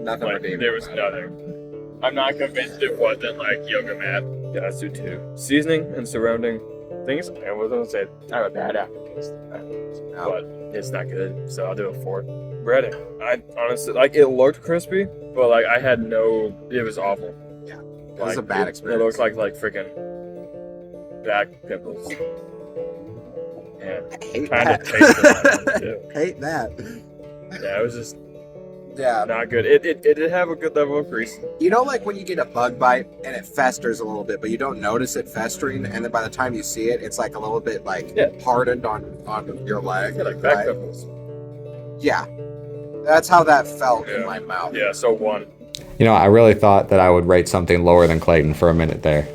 Nothing like redeemable there was about it. nothing. I'm not convinced it wasn't like yoga mat. Yeah, let's do 2. Seasoning and surrounding things. I was gonna say I have a bad aftertaste, but it's not good. So I'll do a 4. Breading. I honestly like it looked crispy, but like I had no. It was awful. Yeah, it was a bad experience. It looked like freaking back pimples. And hate kind that. of tasted like them too. Hate that. Yeah, it was just Yeah. not good. It did have a good level of grease. You know, like when you get a bug bite and it festers a little bit, but you don't notice it festering, and then by the time you see it, it's like a little bit like hardened on your leg. Yeah, like back right? pimples. Yeah. That's how that felt in my mouth. Yeah, so 1. You know, I really thought that I would rate something lower than Clayton for a minute there.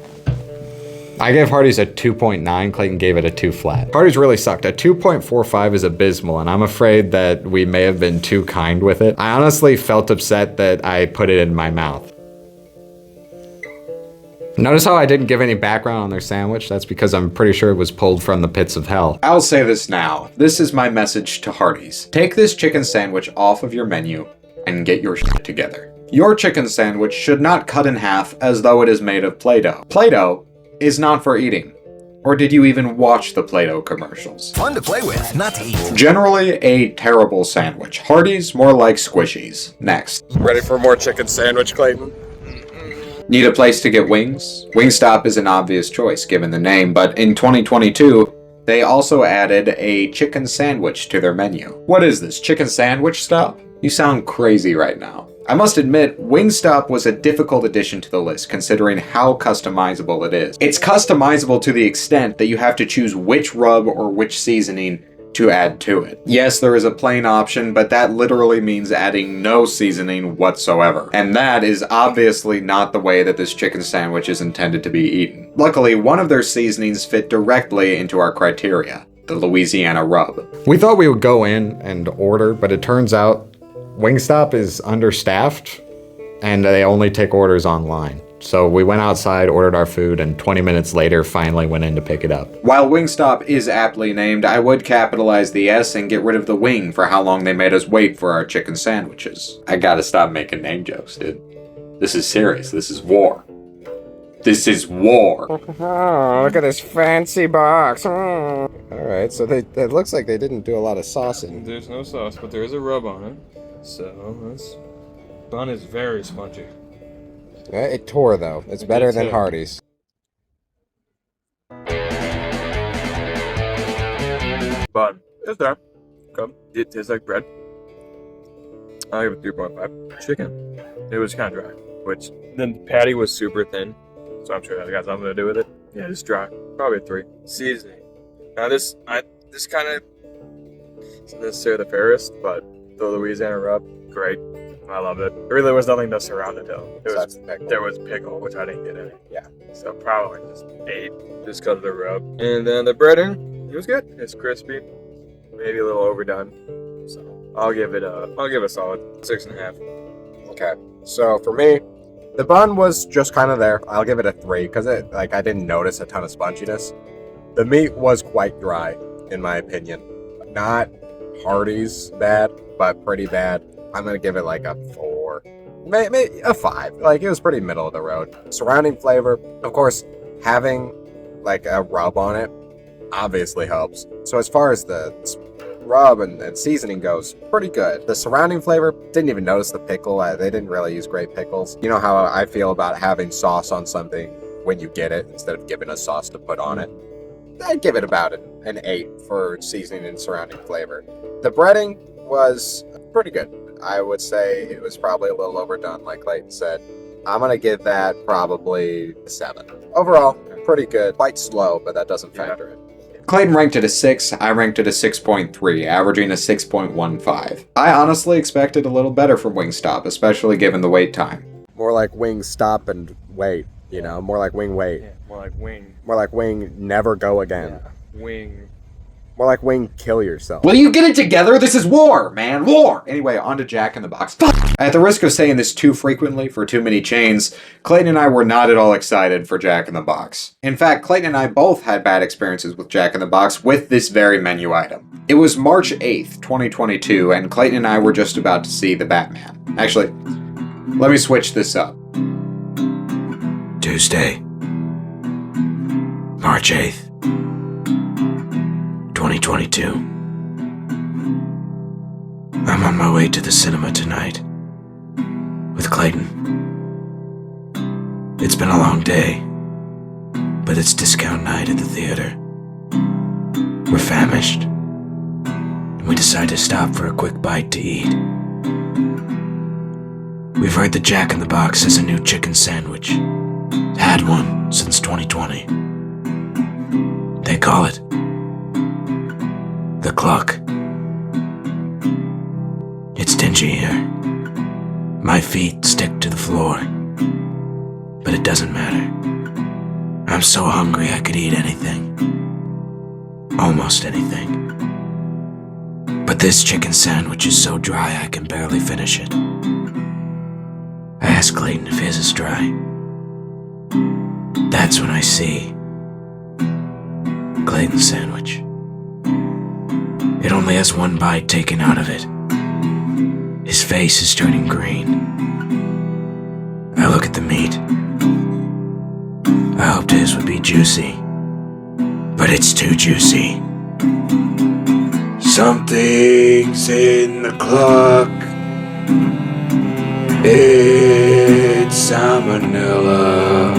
I gave Hardee's a 2.9, Clayton gave it a 2 flat. Hardee's really sucked. A 2.45 is abysmal, and I'm afraid that we may have been too kind with it. I honestly felt upset that I put it in my mouth. Notice how I didn't give any background on their sandwich? That's because I'm pretty sure it was pulled from the pits of hell. I'll say this now. This is my message to Hardee's. Take this chicken sandwich off of your menu and get your shit together. Your chicken sandwich should not cut in half as though it is made of Play-Doh. Play-Doh is not for eating. Or did you even watch the Play-Doh commercials? Fun to play with, not to eat. Generally a terrible sandwich. Hardee's more like squishies. Next. Ready for more chicken sandwich, Clayton? Need a place to get wings? Wingstop is an obvious choice given the name, but in 2022, they also added a chicken sandwich to their menu. What is this, chicken sandwich stop? You sound crazy right now. I must admit, Wingstop was a difficult addition to the list considering how customizable it is. It's customizable to the extent that you have to choose which rub or which seasoning to add to it. Yes, there is a plain option, but that literally means adding no seasoning whatsoever. And that is obviously not the way that this chicken sandwich is intended to be eaten. Luckily, one of their seasonings fit directly into our criteria, the Louisiana rub. We thought we would go in and order, but it turns out Wingstop is understaffed and they only take orders online. So we went outside, ordered our food, and 20 minutes later finally went in to pick it up. While Wingstop is aptly named, I would capitalize the S and get rid of the wing for how long they made us wait for our chicken sandwiches. I gotta stop making name jokes, dude. This is serious. This is war. This is war. Oh, look at this fancy box. Oh. Alright, so it looks like they didn't do a lot of saucing. There's no sauce, but there is a rub on it. So this bun is very spongy. It tore though. It's better than Hardee's. Bun. It's there. Come. It tastes like bread. I give it 3.5. Chicken. It was kind of dry, which the patty was super thin, so I'm sure that got something to do with it. Yeah, it's dry. Probably a 3. Seasoning. Now this kind of isn't necessarily the fairest, but the Louisiana rub, great. I love it. There really was nothing to surround it though. There was pickle, which I didn't get any. Yeah. So probably just 8, just because of the rub. And then the breading, it was good. It's crispy, maybe a little overdone. So I'll give it a solid 6.5. Okay. So for me, the bun was just kind of there. I'll give it a 3 because I didn't notice a ton of sponginess. The meat was quite dry, in my opinion. Not Hardee's bad, but pretty bad. I'm gonna give it like a 4, maybe a 5. Like, it was pretty middle of the road. Surrounding flavor, of course, having like a rub on it obviously helps. So as far as the rub and seasoning goes, pretty good. The surrounding flavor, didn't even notice the pickle. They didn't really use great pickles. You know how I feel about having sauce on something when you get it instead of giving a sauce to put on it. I'd give it about an 8 for seasoning and surrounding flavor. The breading was pretty good. I would say it was probably a little overdone, like Clayton said. I'm going to give that probably a 7. Overall, pretty good. Quite slow, but that doesn't factor in. Clayton ranked it a 6, I ranked it a 6.3, averaging a 6.15. I honestly expected a little better from Wingstop, especially given the wait time. More like wing stop and wait, you know? More like wing wait. Yeah, more like wing. More like wing never go again. Yeah. Wing. More like wing kill yourself. Will you get it together? This is war, man, war! Anyway, on to Jack in the Box. At the risk of saying this too frequently for too many chains, Clayton and I were not at all excited for Jack in the Box. In fact, Clayton and I both had bad experiences with Jack in the Box with this very menu item. It was March 8th, 2022, and Clayton and I were just about to see The Batman. Actually, let me switch this up. Tuesday, March 8th. 2022. I'm on my way to the cinema tonight with Clayton. It's been a long day, but it's discount night at the theater. We're famished, and we decide to stop for a quick bite to eat. We've heard that Jack in the Box has a new chicken sandwich. Had one since 2020. They call it the Cluck. It's dingy here. My feet stick to the floor. But it doesn't matter. I'm so hungry I could eat anything. Almost anything. But this chicken sandwich is so dry I can barely finish it. I ask Clayton if his is dry. That's when I see Clayton's sandwich. It only has one bite taken out of it. His face is turning green. I look at the meat. I hoped his would be juicy, but it's too juicy. Something's in the Cluck. It's salmonella.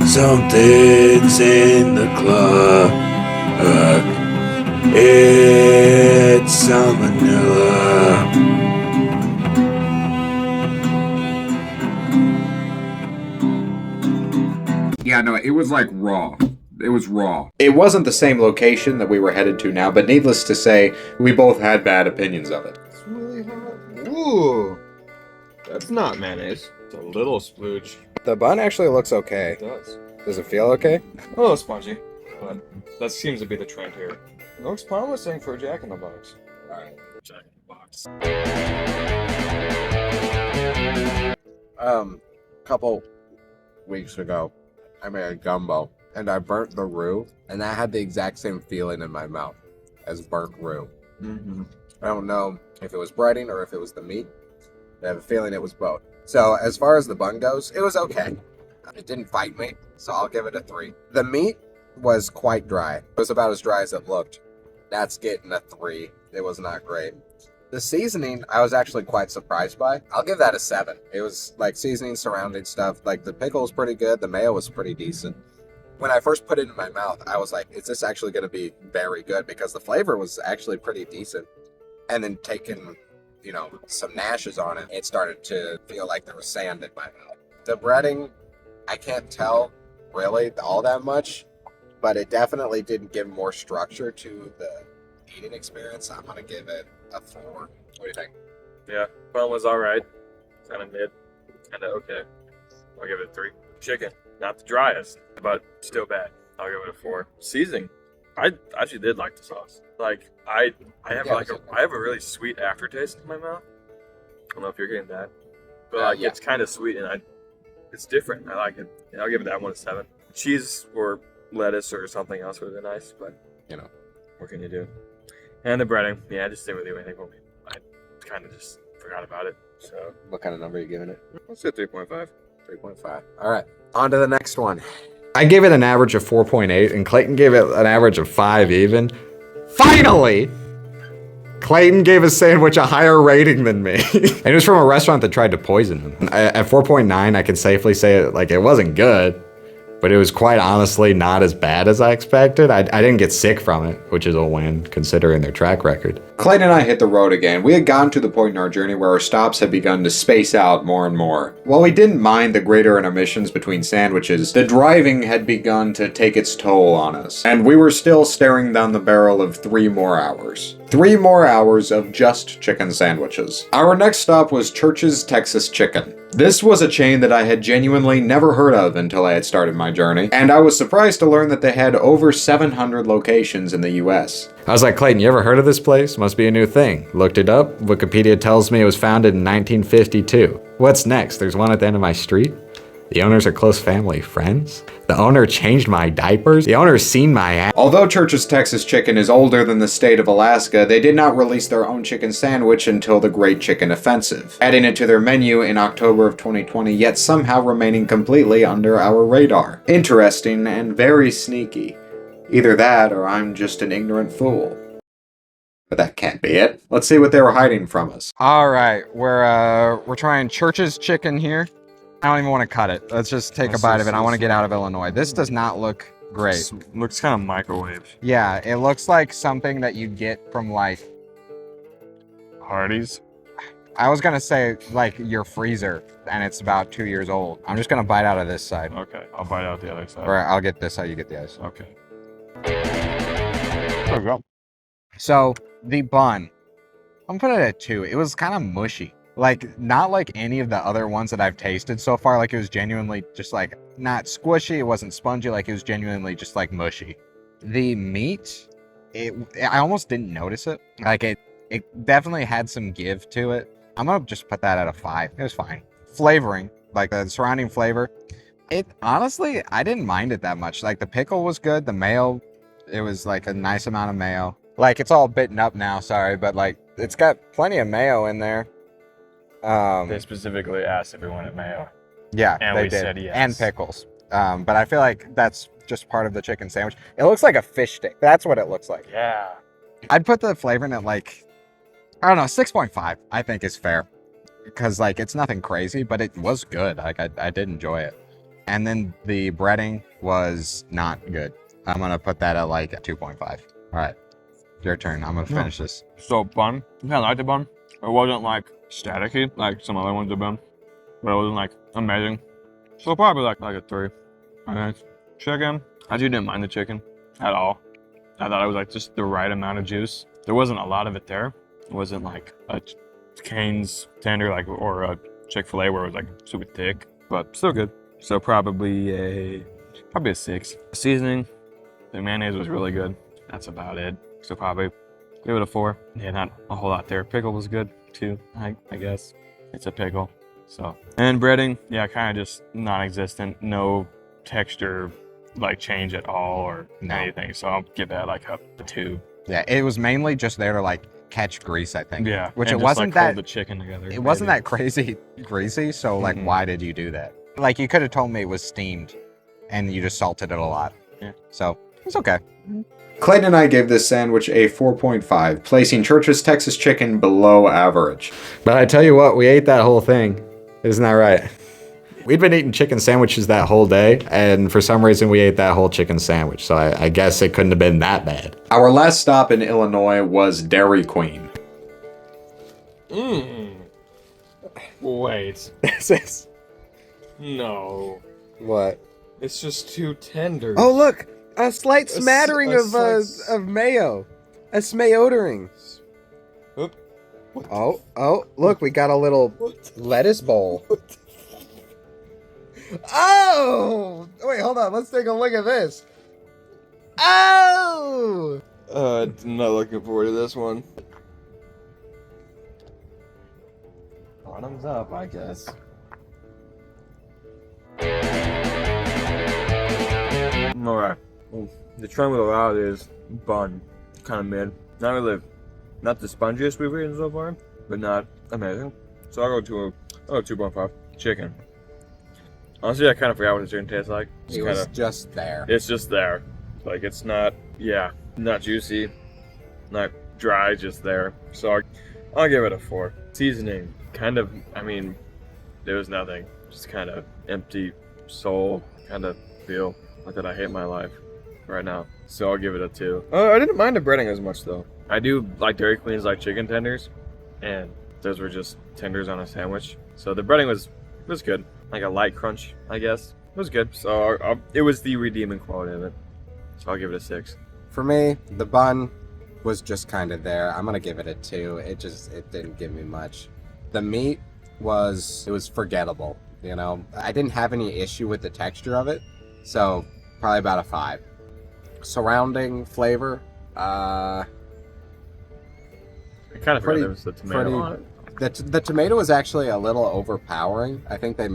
Something's in the Cluck. It's salmonella. Yeah, no, it was like raw. It was raw. It wasn't the same location that we were headed to now, but needless to say, we both had bad opinions of it. It's really hot. Ooh. That's not mayonnaise. It's a little splooge. The bun actually looks okay. It does. Does it feel okay? A little spongy, but that seems to be the trend here. It looks promising for a Jack in the Box. Alright. Jack in the Box. Couple weeks ago, I made a gumbo, and I burnt the roux, and that had the exact same feeling in my mouth as burnt roux. Mm-hmm. I don't know if it was breading or if it was the meat. I have a feeling it was both. So as far as the bun goes, it was okay. It didn't fight me, so I'll give it a 3. The meat was quite dry. It was about as dry as it looked. That's getting a 3. It was not great. The seasoning, I was actually quite surprised by. I'll give that a 7. It was like seasoning, surrounding stuff. Like the pickle was pretty good. The mayo was pretty decent. When I first put it in my mouth, I was like, is this actually going to be very good? Because the flavor was actually pretty decent. And then taking, some Nashes on it, it started to feel like there was sand in my mouth. The breading, I can't tell really all that much, but it definitely didn't give more structure to the eating experience. I'm going to give it a 4. What do you think? Yeah, bun was alright. Kind of mid. Kind of okay. I'll give it a 3. Chicken, not the driest, but still bad. I'll give it a 4. Seasoning, I actually did like the sauce. Like I have I have a really sweet aftertaste in my mouth. I don't know if you're getting that, but it's kind of sweet and it's different. I like it. And I'll give it that one a 7. Cheese or lettuce or something else would have been nice, but what can you do? And the breading, I just didn't really do anything for me. I kind of just forgot about it. So What kind of number are you giving it? let's say 3.5. 3.5. All right. On to the next one. I gave it an average of 4.8, and Clayton gave it an average of 5 even. Finally! Clayton gave his sandwich a higher rating than me. And it was from a restaurant that tried to poison him. At 4.9, I can safely say it wasn't good, but it was quite honestly not as bad as I expected. I didn't get sick from it, which is a win considering their track record. Clayton and I hit the road again. We had gotten to the point in our journey where our stops had begun to space out more and more. While we didn't mind the greater intermissions between sandwiches, the driving had begun to take its toll on us, and we were still staring down the barrel of 3 more hours. 3 more hours of just chicken sandwiches. Our next stop was Church's Texas Chicken. This was a chain that I had genuinely never heard of until I had started my journey, and I was surprised to learn that they had over 700 locations in the US. I was like, Clayton, you ever heard of this place? Must be a new thing. Looked it up. Wikipedia tells me it was founded in 1952. What's next? There's one at the end of my street? The owners are close family friends? The owner changed my diapers? The owner's seen my ass? Although Church's Texas Chicken is older than the state of Alaska, they did not release their own chicken sandwich until the Great Chicken Offensive, adding it to their menu in October of 2020, yet somehow remaining completely under our radar. Interesting and very sneaky. Either that, or I'm just an ignorant fool. But that can't be it. Let's see what they were hiding from us. All right, we're trying Church's Chicken here. I don't even want to cut it. Let's just take a bite of it. I want to get out of Illinois. This does not look great. Looks kind of microwaved. Yeah, it looks like something that you'd get from like, Hardee's. I was gonna say like your freezer, and it's about 2 years old. I'm just gonna bite out of this side. Okay, I'll bite out the other side. Or I'll get this side, you get the other side. Okay. There we go. So the bun, I'm putting it at 2. It was kind of mushy. Like, not like any of the other ones that I've tasted so far. Like, it was genuinely just like, not squishy, it wasn't spongy, like it was genuinely just like mushy. The meat, I almost didn't notice it. Like, it definitely had some give to it. I'm gonna just put that at a 5. It was fine. Flavoring, like the surrounding flavor, it honestly, I didn't mind it that much. Like, the pickle was good, the mayo, it was like a nice amount of mayo. Like, it's all bitten up now, sorry, but like, it's got plenty of mayo in there. They specifically asked if we wanted mayo. Yeah, And they we did. said yes. And pickles. But I feel like that's just part of the chicken sandwich. It looks like a fish stick. That's what it looks like. Yeah. I'd put the flavor in at like, I don't know, 6.5 I think is fair. Because like, it's nothing crazy, but it was good. Like, I did enjoy it. And then the breading was not good. I'm going to put that at like 2.5. All right, your turn. I'm going to finish this. So bun, I kind of liked the bun. It wasn't like staticky like some other ones have been, but it wasn't like amazing. So probably like a 3. I think. Chicken, I actually didn't mind the chicken at all. I thought it was like just the right amount of juice. There wasn't a lot of it there. It wasn't like a Cane's tender like or a Chick-fil-A where it was like super thick, but still good. So probably a 6. Seasoning, the mayonnaise was really good. That's about it. So probably give it a 4. Yeah, not a whole lot there. Pickle was good too, I guess. It's a pickle. So, and breading, yeah, kind of just non-existent. No texture like change at all or anything. So I'll give that like a 2. Yeah, it was mainly just there to like catch grease, I think. Yeah, which and it just, wasn't like, that hold the chicken together. It wasn't that crazy greasy. So like, why did you do that? Like, you could have told me it was steamed, and you just salted it a lot. Yeah. So it's okay. Clayton and I gave this sandwich a 4.5, placing Church's Texas Chicken below average. But I tell you what, we ate that whole thing. Isn't that right? We'd been eating chicken sandwiches that whole day, and for some reason we ate that whole chicken sandwich, so I guess it couldn't have been that bad. Our last stop in Illinois was Dairy Queen. Wait. This is... No. What? It's just too tender. Oh, look! A slight A smattering slight- of mayo. A smayottering. Oop. Oh, look, we got a little lettuce bowl. Oh! Wait, hold on. Let's take a look at this. Oh! I'm not looking forward to this one. Bottoms up, I guess. Alright. The trend with a lot is bun. Kind of mid. Not the spongiest we've eaten so far, but not amazing. So I'll go 2.5. Chicken. Honestly, I kind of forgot what the chicken tastes like. It was just there. It's just there. Like, it's not, not juicy, not dry, just there. So I'll give it a 4. Seasoning, kind of, I mean, there was nothing. Just kind of empty soul kind of feel. Like that I hate my life right now. So I'll give it a 2. I didn't mind the breading as much, though. I do like Dairy Queen's like chicken tenders, and those were just tenders on a sandwich. So the breading was good. Like a light crunch, I guess. It was good. So it was the redeeming quality of it. So I'll give it a 6. For me, the bun was just kind of there. I'm gonna give it a 2. It didn't give me much. The meat was forgettable. You know, I didn't have any issue with the texture of it, so probably about a 5. Surrounding flavor, I kind of forgot there was the tomato on it. The tomato was actually a little overpowering. I think they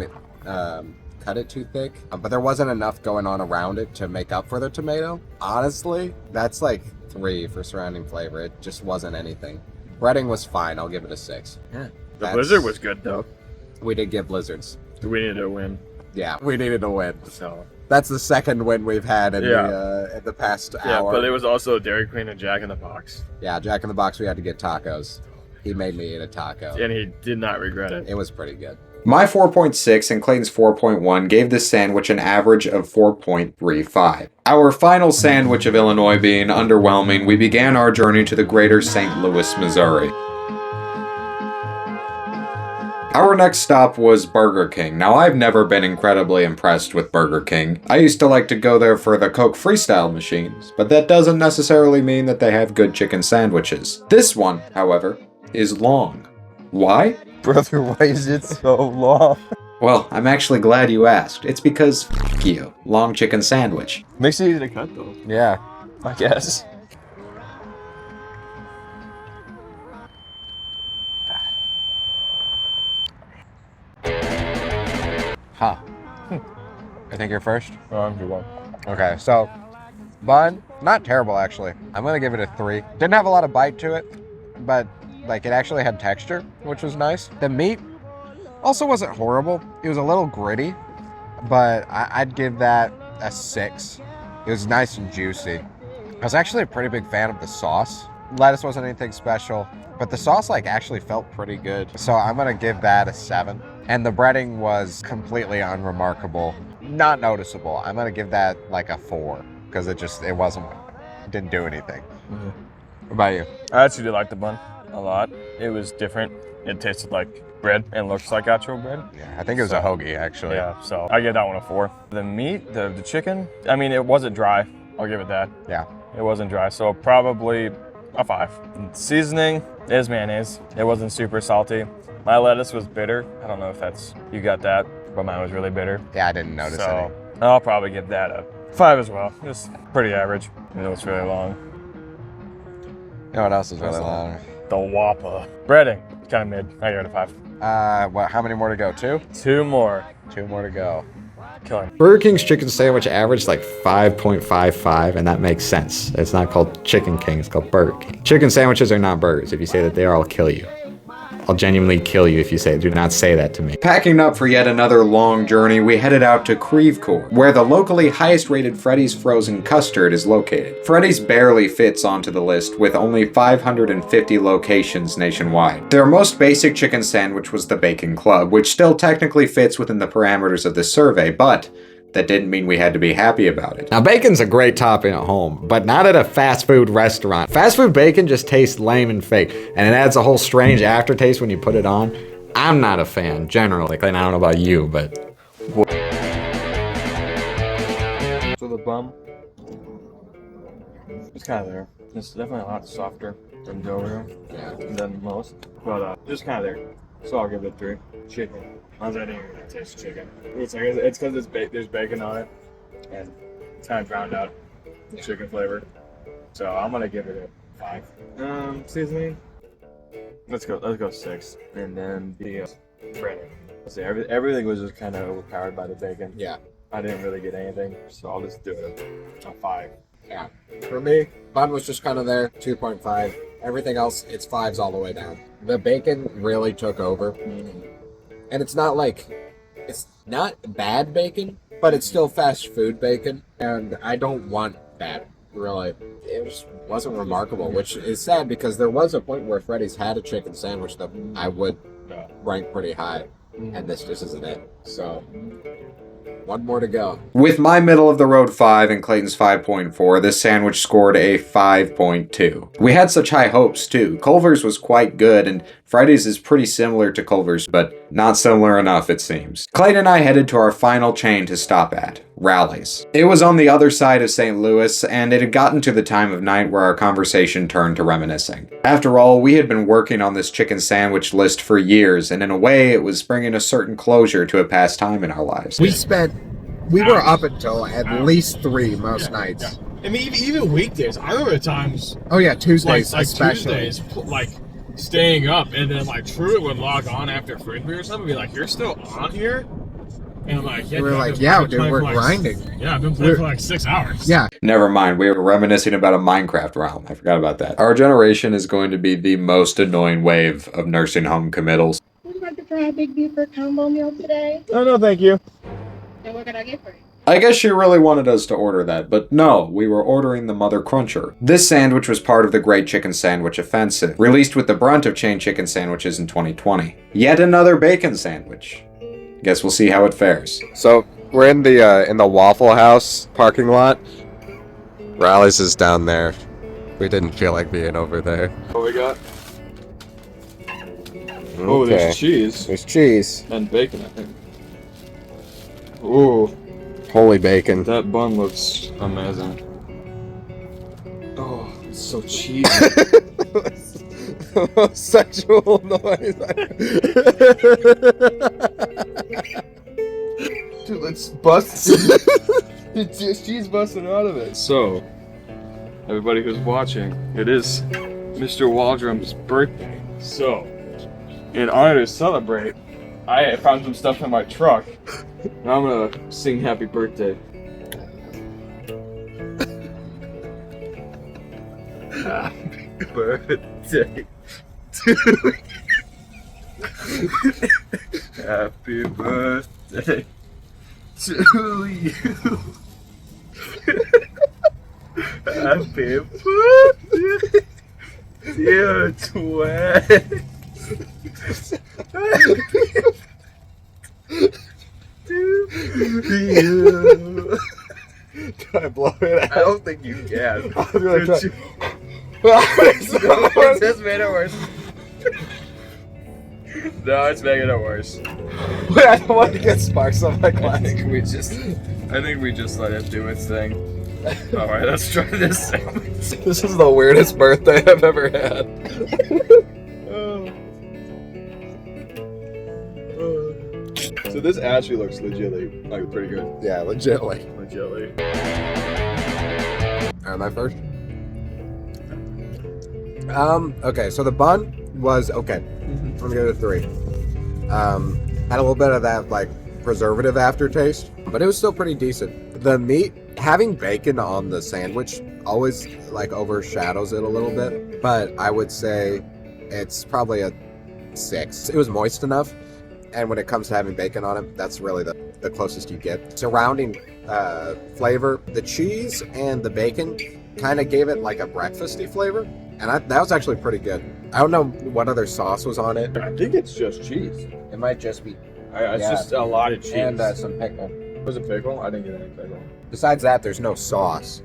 cut it too thick, but there wasn't enough going on around it to make up for the tomato. Honestly, that's like 3 for surrounding flavor. It just wasn't anything. Breading was fine. I'll give it a 6. Yeah. The blizzard was good, though. We did get blizzards. We needed to win. Yeah, we needed to win. So that's the second win we've had in the past hour. Yeah, but it was also Dairy Queen and Jack in the Box. Yeah, Jack in the Box, we had to get tacos. He made me eat a taco. And he did not regret it. It was pretty good. My 4.6 and Clayton's 4.1 gave this sandwich an average of 4.35. Our final sandwich of Illinois being underwhelming, we began our journey to the greater St. Louis, Missouri. Our next stop was Burger King. Now, I've never been incredibly impressed with Burger King. I used to like to go there for the Coke Freestyle machines, but that doesn't necessarily mean that they have good chicken sandwiches. This one, however, is long. Why? Brother, why is it so long? Well, I'm actually glad you asked. It's because, f*** you, long chicken sandwich. Makes it easy to cut, though. Yeah. I guess. Huh. I think you're first. I'm good one. Okay, so bun, not terrible actually. I'm gonna give it a 3. Didn't have a lot of bite to it, but like it actually had texture, which was nice. The meat also wasn't horrible. It was a little gritty, but I'd give that a 6. It was nice and juicy. I was actually a pretty big fan of the sauce. Lettuce wasn't anything special, but the sauce like actually felt pretty good. So I'm gonna give that a 7. And the breading was completely unremarkable, not noticeable. I'm gonna give that like a 4 because it didn't do anything. Mm-hmm. What about you? I actually did like the bun a lot. It was different. It tasted like bread and looks like actual bread. Yeah, I think it was a hoagie actually. Yeah, so I give that one a 4. The meat, the chicken, I mean, it wasn't dry. I'll give it that. Yeah. It wasn't dry, so probably a 5. Seasoning is mayonnaise. It wasn't super salty. My lettuce was bitter. I don't know if you got that, but mine was really bitter. Yeah, I didn't notice So I'll probably give that a 5 as well. Just pretty average. You know, it's really long. You know what else is really long? The Whopper. Breading, kind of mid. I give it a 5. How many more to go? 2? 2 more. 2 more to go. Killing. Burger King's chicken sandwich averaged like 5.55, and that makes sense. It's not called Chicken King, it's called Burger King. Chicken sandwiches are not burgers. If you say that they are, I'll kill you. I'll genuinely kill you if you do not say that to me. Packing up for yet another long journey, we headed out to Creve Coeur, where the locally highest rated Freddy's Frozen Custard is located. Freddy's barely fits onto the list with only 550 locations nationwide. Their most basic chicken sandwich was the Bacon Club, which still technically fits within the parameters of this survey, but that didn't mean we had to be happy about it. Now, bacon's a great topping at home, but not at a fast food restaurant. Fast food bacon just tastes lame and fake, and it adds a whole strange aftertaste when you put it on. I'm not a fan, generally. And I don't know about you, but... So the bun, it's kind of there. It's definitely a lot softer than Dorio, than most, but just kind of there. So I'll give it a 3. Chicken. I didn't even taste chicken. It's because there's bacon on it, and it's kind of drowned out the chicken flavor. So I'm gonna give it a 5. Seasoning. Let's go 6. And then the breading. See, everything was just kind of overpowered by the bacon. Yeah. I didn't really get anything, so I'll just do it a 5. Yeah. For me, bun was just kind of there, 2.5. Everything else, it's 5s all the way down. The bacon really took over. And it's not bad bacon, but it's still fast food bacon. And I don't want that, really. It just wasn't remarkable, which is sad because there was a point where Freddy's had a chicken sandwich that I would rank pretty high. And this just isn't it. So, one more to go. With my middle of the road 5 and Clayton's 5.4, this sandwich scored a 5.2. We had such high hopes too. Culver's was quite good, and Freddy's is pretty similar to Culver's, but not similar enough it seems. Clayton and I headed to our final chain to stop at, Rally's. It was on the other side of St. Louis, and it had gotten to the time of night where our conversation turned to remanicing. After all, we had been working on this chicken sandwich list for years, and in a way, it was bringing a certain closure to a past time in our lives. We were up until at least 3 most nights. I mean, even weekdays. I remember times. Oh yeah, Tuesdays like especially. Tuesdays, like staying up, and then like Truett would log on after Frisbee or something, and be like, "You're still on here?" And I'm like, "Yeah." We were dude, like, I've been "Yeah, playing dude, for we're like grinding." Yeah, I've been playing for like 6 hours. Yeah. Never mind, we were reminiscing about a Minecraft realm. I forgot about that. Our generation is going to be the most annoying wave of nursing home committals. Would you like to try a Big Beaver combo meal today? Oh, no, thank you. And what can I get for you? I guess she really wanted us to order that, but no, we were ordering the Mother Cruncher. This sandwich was part of the Great Chicken Sandwich Offensive, released with the brunt of chain chicken sandwiches in 2020. Yet another bacon sandwich. Guess we'll see how it fares. So we're in the Waffle House parking lot. Rally's is down there. We didn't feel like being over there. What we got? Okay. Oh, there's cheese There's cheese. and bacon, I think. Ooh, Holy bacon. that bun looks amazing. Oh, it's so cheesy. Sexual noise. Dude, let's bust. It's just cheese busting out of it. So, everybody who's watching, it is Mr. Waldrum's birthday. So, in honor to celebrate, I found some stuff in my truck, and I'm gonna sing happy birthday. Happy birthday to you. Happy birthday to you. Happy birthday, dear Twin. You. Can I blow it out? I don't think you can. I'm gonna try. It just made it worse. No, it's making it worse. Wait, I don't want to get sparks on my glass. I think we just let it do its thing. All right, let's try this sandwich. This is the weirdest birthday I've ever had. So this actually looks legitly like pretty good. Yeah, legitly. Legitly. Am I first? Okay, so the bun was okay. I'm gonna go to 3. Had a little bit of that like preservative aftertaste, but it was still pretty decent. The meat, having bacon on the sandwich always like overshadows it a little bit, but I would say it's probably a 6. It was moist enough, and when it comes to having bacon on it, that's really the closest you get. Surrounding flavor, the cheese and the bacon kind of gave it like a breakfasty flavor, and that was actually pretty good. I don't know what other sauce was on it. I think it's just cheese. It might just be It's Yeah. just a lot of cheese. and some pickle. Was it pickle? I didn't get any pickle. Besides that, there's no sauce,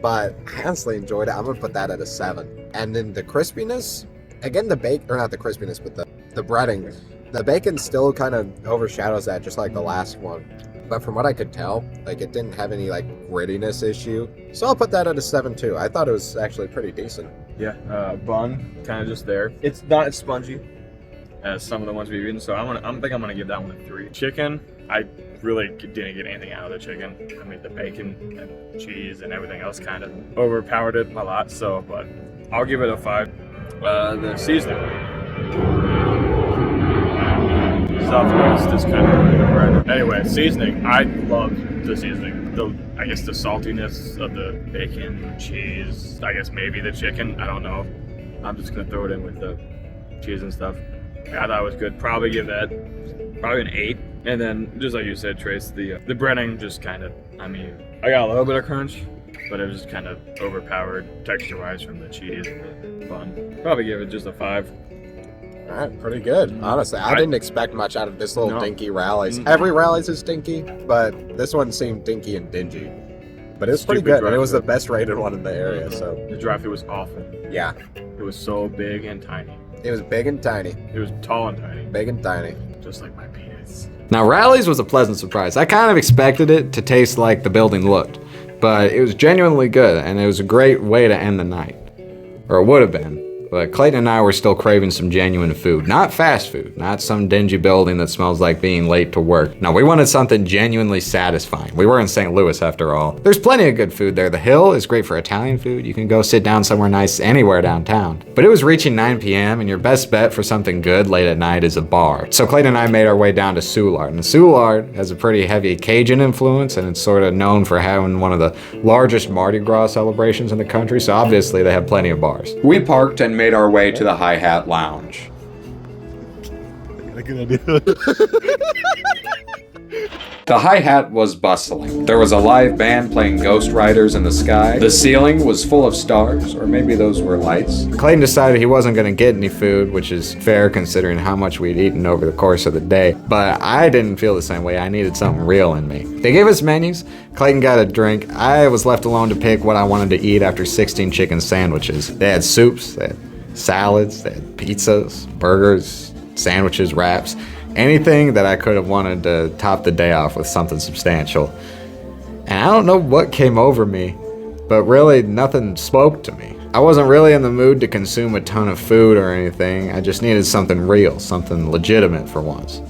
but I honestly enjoyed it. I'm gonna put that at a 7. And then the crispiness, again, the bacon, or not the crispiness, but the breading, the bacon still kind of overshadows that, just like the last one. But from what I could tell, like it didn't have any like grittiness issue, so I'll put that at a 7 too. I thought it was actually pretty decent. Yeah, bun, kind of just there. It's not as spongy as some of the ones we've eaten, so I'm gonna give that one a 3. Chicken, I really didn't get anything out of the chicken. I mean, the bacon and cheese and everything else kind of overpowered it a lot. So, but I'll give it a 5. The seasoning. Southwest is kind of right. Anyway, seasoning. I love the seasoning. I guess the saltiness of the bacon, cheese. I guess maybe the chicken. I don't know. I'm just gonna throw it in with the cheese and stuff. I thought it was good. Probably give that an 8. And then just like you said, Trace, the breading just kind of. I mean, I got a little bit of crunch, but it was just kind of overpowered texture-wise from the cheese and the bun. Probably give it just a 5. All right, pretty good. Honestly, I didn't expect much out of this little dinky Rallies. Mm-hmm. Every Rallies is dinky, but this one seemed dinky and dingy. But it was pretty good, and it was the best rated one in the area, so. The drive-thru was awful. Yeah. It was so big and tiny. It was big and tiny. It was tall and tiny. Big and tiny. Just like my penis. Now, Rallies was a pleasant surprise. I kind of expected it to taste like the building looked, but it was genuinely good, and it was a great way to end the night. Or it would have been. But Clayton and I were still craving some genuine food. Not fast food, not some dingy building that smells like being late to work. No, we wanted something genuinely satisfying. We were in St. Louis after all. There's plenty of good food there. The Hill is great for Italian food. You can go sit down somewhere nice anywhere downtown. But it was reaching 9 p.m. and your best bet for something good late at night is a bar. So Clayton and I made our way down to Soulard. And Soulard has a pretty heavy Cajun influence, and it's sort of known for having one of the largest Mardi Gras celebrations in the country. So obviously they have plenty of bars. We parked and made our way to the Hi-Hat Lounge. The Hi-Hat was bustling. There was a live band playing Ghost Riders in the sky. The ceiling was full of stars, or maybe those were lights. Clayton decided he wasn't going to get any food, which is fair considering how much we'd eaten over the course of the day. But I didn't feel the same way. I needed something real in me. They gave us menus. Clayton got a drink. I was left alone to pick what I wanted to eat after 16 chicken sandwiches. They had soups, they had salads, they had pizzas, burgers, sandwiches, wraps. Anything that I could have wanted to top the day off with something substantial. And I don't know what came over me, but really nothing spoke to me. I wasn't really in the mood to consume a ton of food or anything. I just needed something real, something legitimate for once.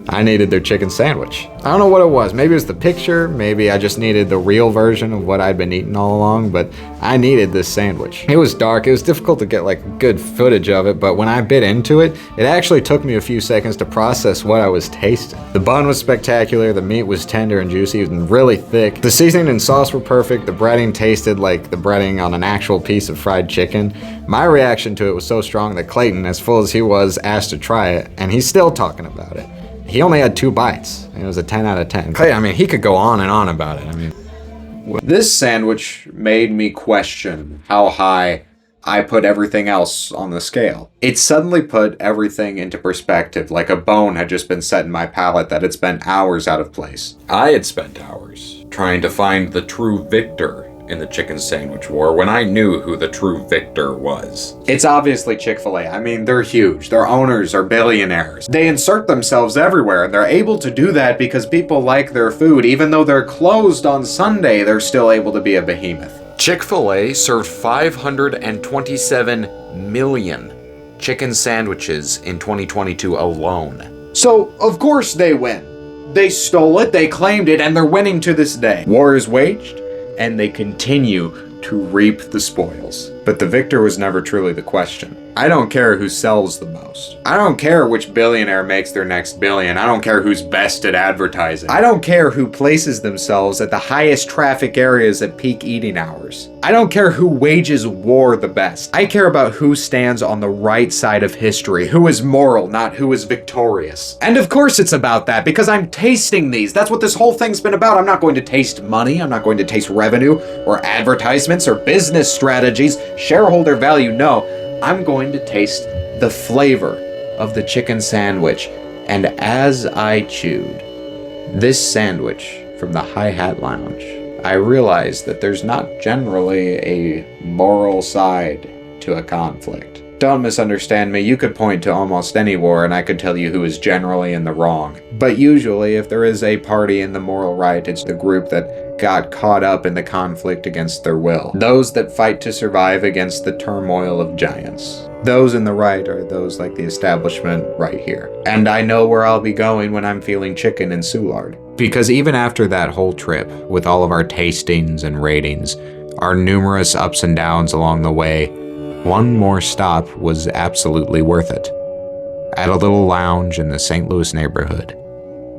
I needed their chicken sandwich. I don't know what it was. Maybe it was the picture. Maybe I just needed the real version of what I'd been eating all along, but I needed this sandwich. It was dark. It was difficult to get like good footage of it, but when I bit into it, it actually took me a few seconds to process what I was tasting. The bun was spectacular. The meat was tender and juicy and really thick. The seasoning and sauce were perfect. The breading tasted like the breading on an actual piece of fried chicken. My reaction to it was so strong that Clayton, as full as he was, asked to try it, and he's still talking about it. He only had 2 bites, and it was a 10 out of 10. I mean, he could go on and on about it. I mean, this sandwich made me question how high I put everything else on the scale. It suddenly put everything into perspective, like a bone had just been set in my palate that had spent hours out of place. I had spent hours trying to find the true victor in the chicken sandwich war when I knew who the true victor was. It's obviously Chick-fil-A. I mean, they're huge. Their owners are billionaires. They insert themselves everywhere, and they're able to do that because people like their food. Even though they're closed on Sunday, they're still able to be a behemoth. Chick-fil-A served 527 million chicken sandwiches in 2022 alone. So, of course they win. They stole it, they claimed it, and they're winning to this day. War is waged, and they continue to reap the spoils. But the victor was never truly the question. I don't care who sells the most. I don't care which billionaire makes their next billion. I don't care who's best at advertising. I don't care who places themselves at the highest traffic areas at peak eating hours. I don't care who wages war the best. I care about who stands on the right side of history, who is moral, not who is victorious. And of course it's about that, because I'm tasting these. That's what this whole thing's been about. I'm not going to taste money. I'm not going to taste revenue or advertisements or business strategies, shareholder value. No. I'm going to taste the flavor of the chicken sandwich. And as I chewed this sandwich from the Hi-Hat Lounge, I realized that there's not generally a moral side to a conflict. Don't misunderstand me, you could point to almost any war and I could tell you who is generally in the wrong. But usually, if there is a party in the moral right, it's the group that got caught up in the conflict against their will. Those that fight to survive against the turmoil of giants. Those in the right are those like the establishment right here. And I know where I'll be going when I'm feeling chicken in Soulard. Because even after that whole trip, with all of our tastings and ratings, our numerous ups and downs along the way, one more stop was absolutely worth it. At a little lounge in the St. Louis neighborhood.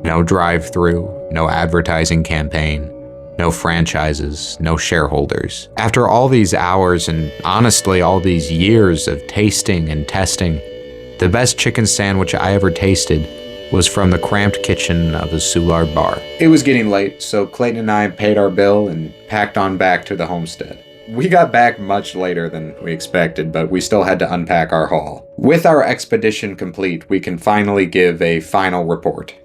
No drive-through, no advertising campaign, No franchises, no shareholders. After all these hours and honestly all these years of tasting and testing, the best chicken sandwich I ever tasted was from the cramped kitchen of a Soulard bar. It was getting late, so Clayton and I paid our bill and packed on back to the homestead. We got back much later than we expected, but we still had to unpack our haul. With our expedition complete, we can finally give a final report.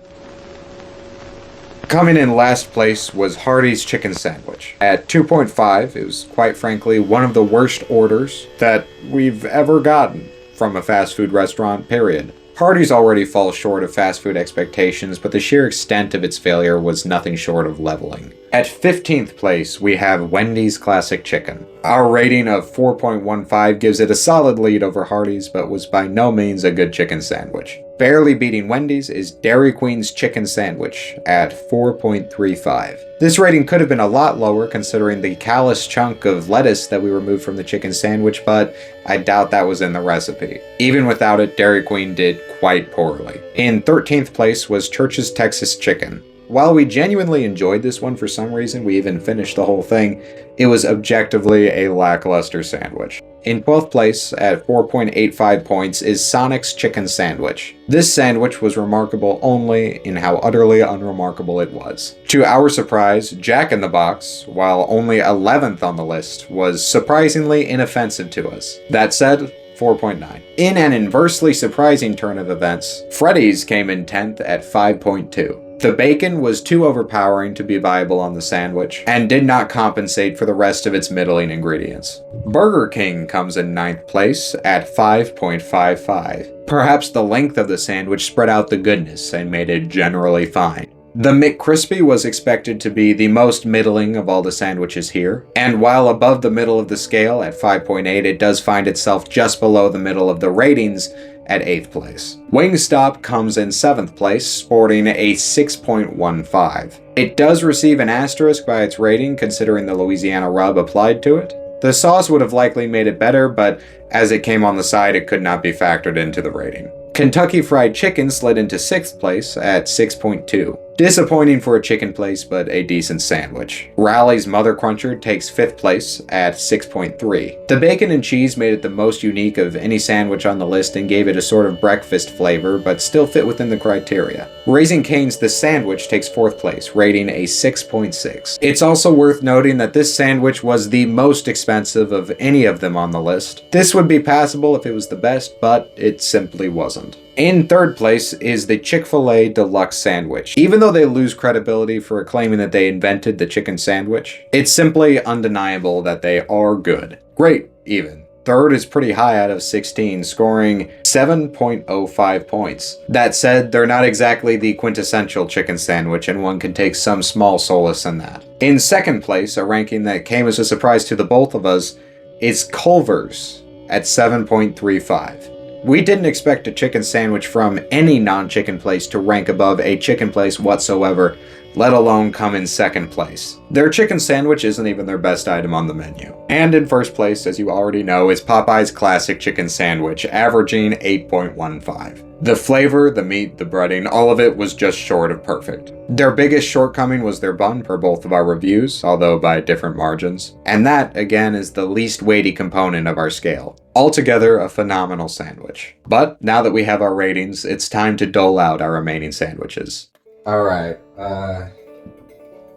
Coming in last place was Hardee's chicken sandwich. At 2.5, it was quite frankly one of the worst orders that we've ever gotten from a fast food restaurant, period. Hardee's already falls short of fast food expectations, but the sheer extent of its failure was nothing short of leveling. At 15th place, we have Wendy's Classic Chicken. Our rating of 4.15 gives it a solid lead over Hardee's, but was by no means a good chicken sandwich. Barely beating Wendy's is Dairy Queen's chicken sandwich at 4.35. This rating could have been a lot lower considering the callous chunk of lettuce that we removed from the chicken sandwich, but I doubt that was in the recipe. Even without it, Dairy Queen did quite poorly. In 13th place was Church's Texas Chicken. While we genuinely enjoyed this one for some reason, we even finished the whole thing, it was objectively a lackluster sandwich. In 12th place, at 4.85 points, is Sonic's Chicken Sandwich. This sandwich was remarkable only in how utterly unremarkable it was. To our surprise, Jack in the Box, while only 11th on the list, was surprisingly inoffensive to us. That said, 4.9. In an inversely surprising turn of events, Freddy's came in 10th at 5.2. The bacon was too overpowering to be viable on the sandwich, and did not compensate for the rest of its middling ingredients. Burger King comes in 9th place at 5.55. Perhaps the length of the sandwich spread out the goodness and made it generally fine. The McCrispy was expected to be the most middling of all the sandwiches here, and while above the middle of the scale at 5.8, it does find itself just below the middle of the ratings at 8th place. Wingstop comes in 7th place, sporting a 6.15. It does receive an asterisk by its rating considering the Louisiana rub applied to it. The sauce would have likely made it better, but as it came on the side, it could not be factored into the rating. Kentucky Fried Chicken slid into 6th place at 6.2. Disappointing for a chicken place, but a decent sandwich. Rally's Mother Cruncher takes 5th place at 6.3. The bacon and cheese made it the most unique of any sandwich on the list and gave it a sort of breakfast flavor, but still fit within the criteria. Raising Cane's The Sandwich takes 4th place, rating a 6.6. It's also worth noting that this sandwich was the most expensive of any of them on the list. This would be passable if it was the best, but it simply wasn't. In 3rd place is the Chick-fil-A Deluxe Sandwich. Even though they lose credibility for claiming that they invented the chicken sandwich, it's simply undeniable that they are good. Great, even. 3rd is pretty high out of 16, scoring 7.05 points. That said, they're not exactly the quintessential chicken sandwich, and one can take some small solace in that. In 2nd place, a ranking that came as a surprise to the both of us, is Culver's at 7.35. We didn't expect a chicken sandwich from any non-chicken place to rank above a chicken place whatsoever, let alone come in 2nd place. Their chicken sandwich isn't even their best item on the menu. And in 1st place, as you already know, is Popeye's Classic Chicken Sandwich, averaging 8.15. The flavor, the meat, the breading, all of it was just short of perfect. Their biggest shortcoming was their bun per both of our reviews, although by different margins. And that, again, is the least weighty component of our scale. Altogether, a phenomenal sandwich. But now that we have our ratings, it's time to dole out our remaining sandwiches. Alright, got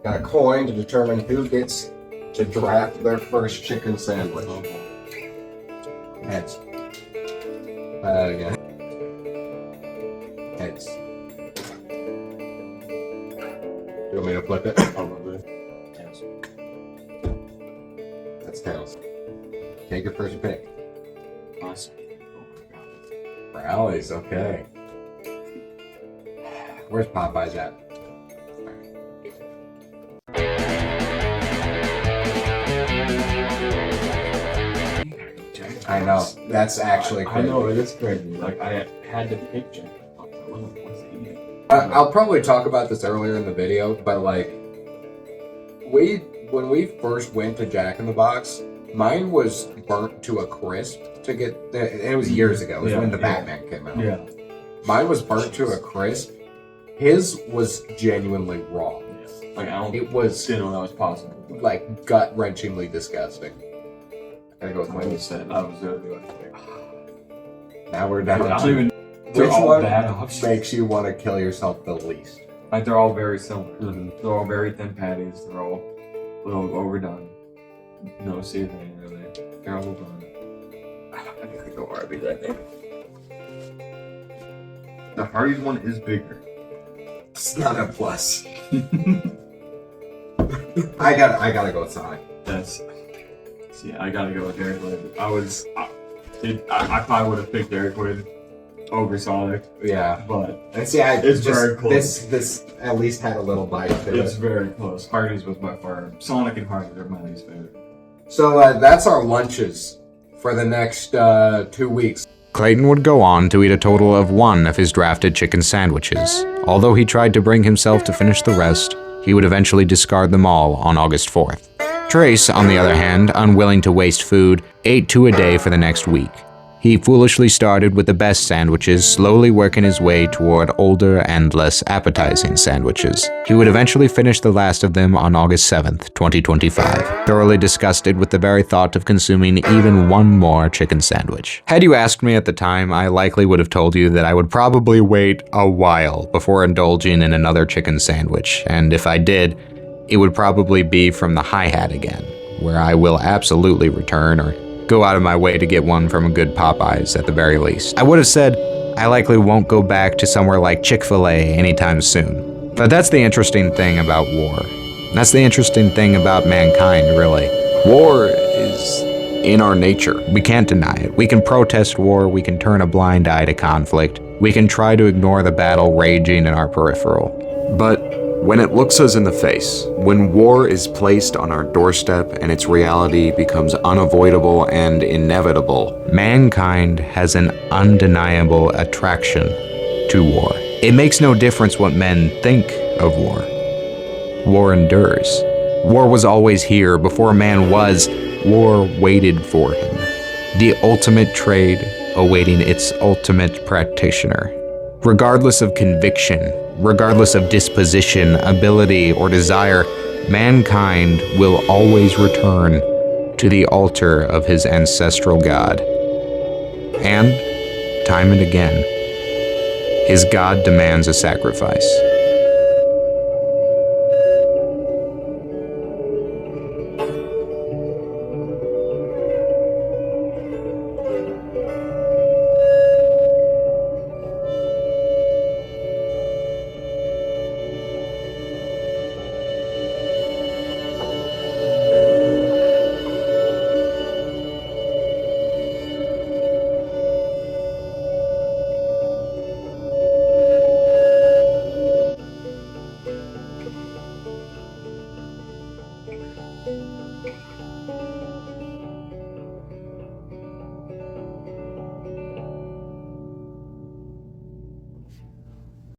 a coin to determine who gets to draft their first chicken sandwich. Heads. Again. Heads. Do you want me to flip it? Tails. That's tails. Take your first pick. Awesome. Rallies, okay. Where's Popeye's at? I know. That's actually crazy. I know, it is crazy. Like, I had to pick Jack. I'll probably talk about this earlier in the video, but like, when we first went to Jack in the Box, mine was burnt to a crisp to get, it was years ago, it was when the Batman came out. Yeah. Mine was burnt to a crisp. His was genuinely raw. Like, I don't It was didn't know that was possible. like gut-wrenchingly disgusting. Gotta go with Like I my said, I was really like, Now we're down I don't to even. They're which all one bad options. makes you want to kill yourself the least. Like they're all very similar. They're all very thin patties. They're all a little overdone. No seasoning really. They're all done. I gotta go Arby's, I think. The Hardee's one is bigger. It's not a plus. I gotta go with Sonic. That's. See, I gotta go with Dairy Queen. I probably would have picked Dairy Queen over Sonic, Yeah. but And see, It's very close. This at least had a little bite to it's it. very close. Hardee's was by far. Sonic and Hardee's are my least favorite. So that's our lunches for the next 2 weeks. Clayton would go on to eat a total of 1 of his drafted chicken sandwiches. Although he tried to bring himself to finish the rest, he would eventually discard them all on August 4th. Trace, on the other hand, unwilling to waste food, ate 2 a day for the next week. He foolishly started with the best sandwiches, slowly working his way toward older and less appetizing sandwiches. He would eventually finish the last of them on August 7th, 2025, thoroughly disgusted with the very thought of consuming even 1 more chicken sandwich. Had you asked me at the time, I likely would have told you that I would probably wait a while before indulging in another chicken sandwich, and if I did, it would probably be from the Hi-Hat again, where I will absolutely return or go out of my way to get one from a good Popeyes at the very least. I would have said I likely won't go back to somewhere like Chick-fil-A anytime soon. But that's the interesting thing about war. That's the interesting thing about mankind, really. War is in our nature. We can't deny it. We can protest war, we can turn a blind eye to conflict, we can try to ignore the battle raging in our peripheral. But when it looks us in the face, when war is placed on our doorstep and its reality becomes unavoidable and inevitable, mankind has an undeniable attraction to war. It makes no difference what men think of war. War endures. War was always here. Before man was, war waited for him. The ultimate trade awaiting its ultimate practitioner. Regardless of conviction, regardless of disposition, ability, or desire, mankind will always return to the altar of his ancestral god. And, time and again, his god demands a sacrifice.